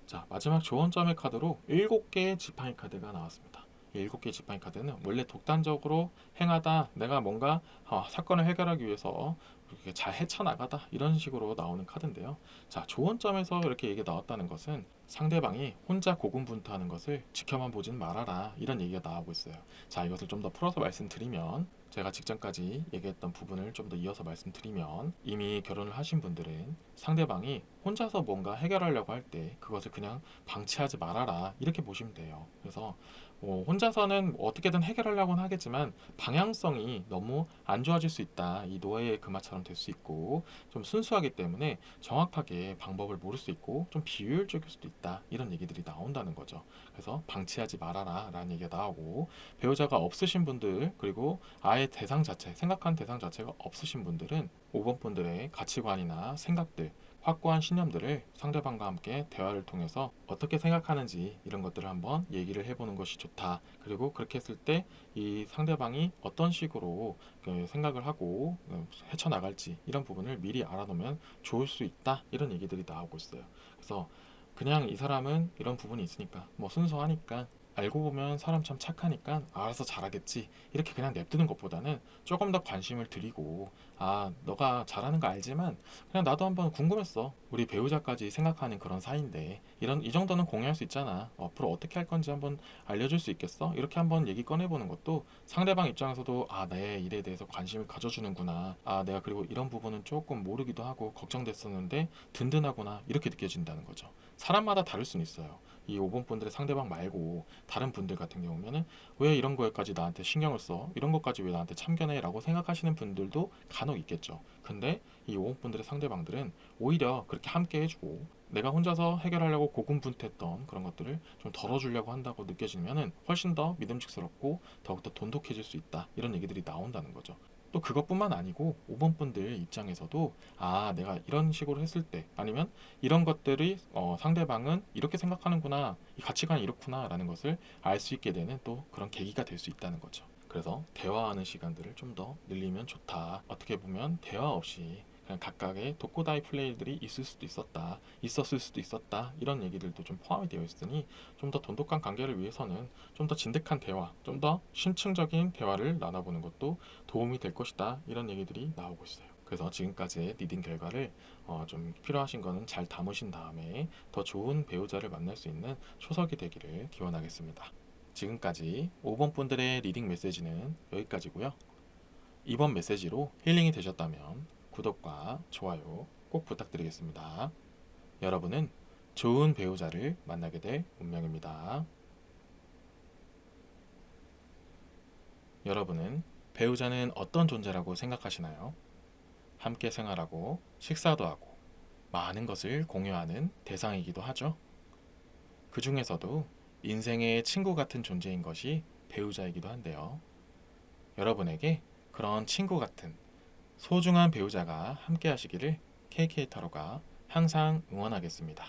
자, 마지막 조언점의 카드로 7개의 지팡이 카드가 나왔습니다. 7개의 지팡이 카드는 원래 독단적으로 행하다, 내가 뭔가 사건을 해결하기 위해서 이렇게 잘 헤쳐나가다 이런 식으로 나오는 카드인데요. 자, 조언점에서 이렇게 얘기가 나왔다는 것은 상대방이 혼자 고군분투하는 것을 지켜만 보진 말아라, 이런 얘기가 나오고 있어요. 자, 이것을 좀 더 풀어서 말씀드리면, 제가 직전까지 얘기했던 부분을 좀 더 이어서 말씀드리면, 이미 결혼을 하신 분들은 상대방이 혼자서 뭔가 해결하려고 할 때 그것을 그냥 방치하지 말아라, 이렇게 보시면 돼요. 그래서 혼자서는 어떻게든 해결하려고는 하겠지만 방향성이 너무 안 좋아질 수 있다. 이 노예의 금화처럼 될 수 있고 좀 순수하기 때문에 정확하게 방법을 모를 수 있고 좀 비효율적일 수도 있다. 이런 얘기들이 나온다는 거죠. 그래서 방치하지 말아라 라는 얘기가 나오고, 배우자가 없으신 분들, 그리고 아예 대상 자체, 생각한 대상 자체가 없으신 분들은 5번 분들의 가치관이나 생각들, 확고한 신념들을 상대방과 함께 대화를 통해서 어떻게 생각하는지 이런 것들을 한번 얘기를 해보는 것이 좋다. 그리고 그렇게 했을 때 이 상대방이 어떤 식으로 생각을 하고 헤쳐나갈지 이런 부분을 미리 알아놓으면 좋을 수 있다. 이런 얘기들이 나오고 있어요. 그래서 그냥 이 사람은 이런 부분이 있으니까 뭐 순수하니까, 알고 보면 사람 참 착하니까 알아서 잘하겠지, 이렇게 그냥 냅두는 것보다는 조금 더 관심을 드리고, 너가 잘하는 거 알지만 그냥 나도 한번 궁금했어, 우리 배우자까지 생각하는 그런 사이인데 이 정도는 공유할 수 있잖아, 앞으로 어떻게 할 건지 한번 알려줄 수 있겠어, 이렇게 한번 얘기 꺼내보는 것도 상대방 입장에서도 내 일에 대해서 관심을 가져주는구나, 내가 그리고 이런 부분은 조금 모르기도 하고 걱정됐었는데 든든하구나, 이렇게 느껴진다는 거죠. 사람마다 다를 수는 있어요. 이 5번 분들의 상대방 말고 다른 분들 같은 경우에는 왜 이런 거에까지 나한테 신경을 써? 이런 것까지 왜 나한테 참견해? 라고 생각하시는 분들도 간혹 있겠죠. 근데 이 5번 분들의 상대방들은 오히려 그렇게 함께 해주고 내가 혼자서 해결하려고 고군분투했던 그런 것들을 좀 덜어주려고 한다고 느껴지면은 훨씬 더 믿음직스럽고 더욱더 돈독해질 수 있다. 이런 얘기들이 나온다는 거죠. 또 그것뿐만 아니고 5번 분들 입장에서도 내가 이런 식으로 했을 때, 아니면 이런 것들이 상대방은 이렇게 생각하는구나, 이 가치관이 이렇구나 라는 것을 알 수 있게 되는 또 그런 계기가 될 수 있다는 거죠. 그래서 대화하는 시간들을 좀 더 늘리면 좋다. 어떻게 보면 대화 없이 그냥 각각의 독고다이 플레이들이 있었을 수도 있었다, 이런 얘기들도 좀 포함이 되어 있으니 좀 더 돈독한 관계를 위해서는 좀 더 진득한 대화, 좀 더 심층적인 대화를 나눠보는 것도 도움이 될 것이다, 이런 얘기들이 나오고 있어요. 그래서 지금까지의 리딩 결과를 좀 필요하신 거는 잘 담으신 다음에 더 좋은 배우자를 만날 수 있는 초석이 되기를 기원하겠습니다. 지금까지 5번 분들의 리딩 메시지는 여기까지고요. 이번 메시지로 힐링이 되셨다면 구독과 좋아요 꼭 부탁드리겠습니다. 여러분은 좋은 배우자를 만나게 될 운명입니다. 여러분은 배우자는 어떤 존재라고 생각하시나요? 함께 생활하고 식사도 하고 많은 것을 공유하는 대상이기도 하죠. 그 중에서도 인생의 친구 같은 존재인 것이 배우자이기도 한데요. 여러분에게 그런 친구 같은 소중한 배우자가 함께 하시기를 KK 타로가 항상 응원하겠습니다.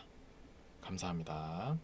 감사합니다.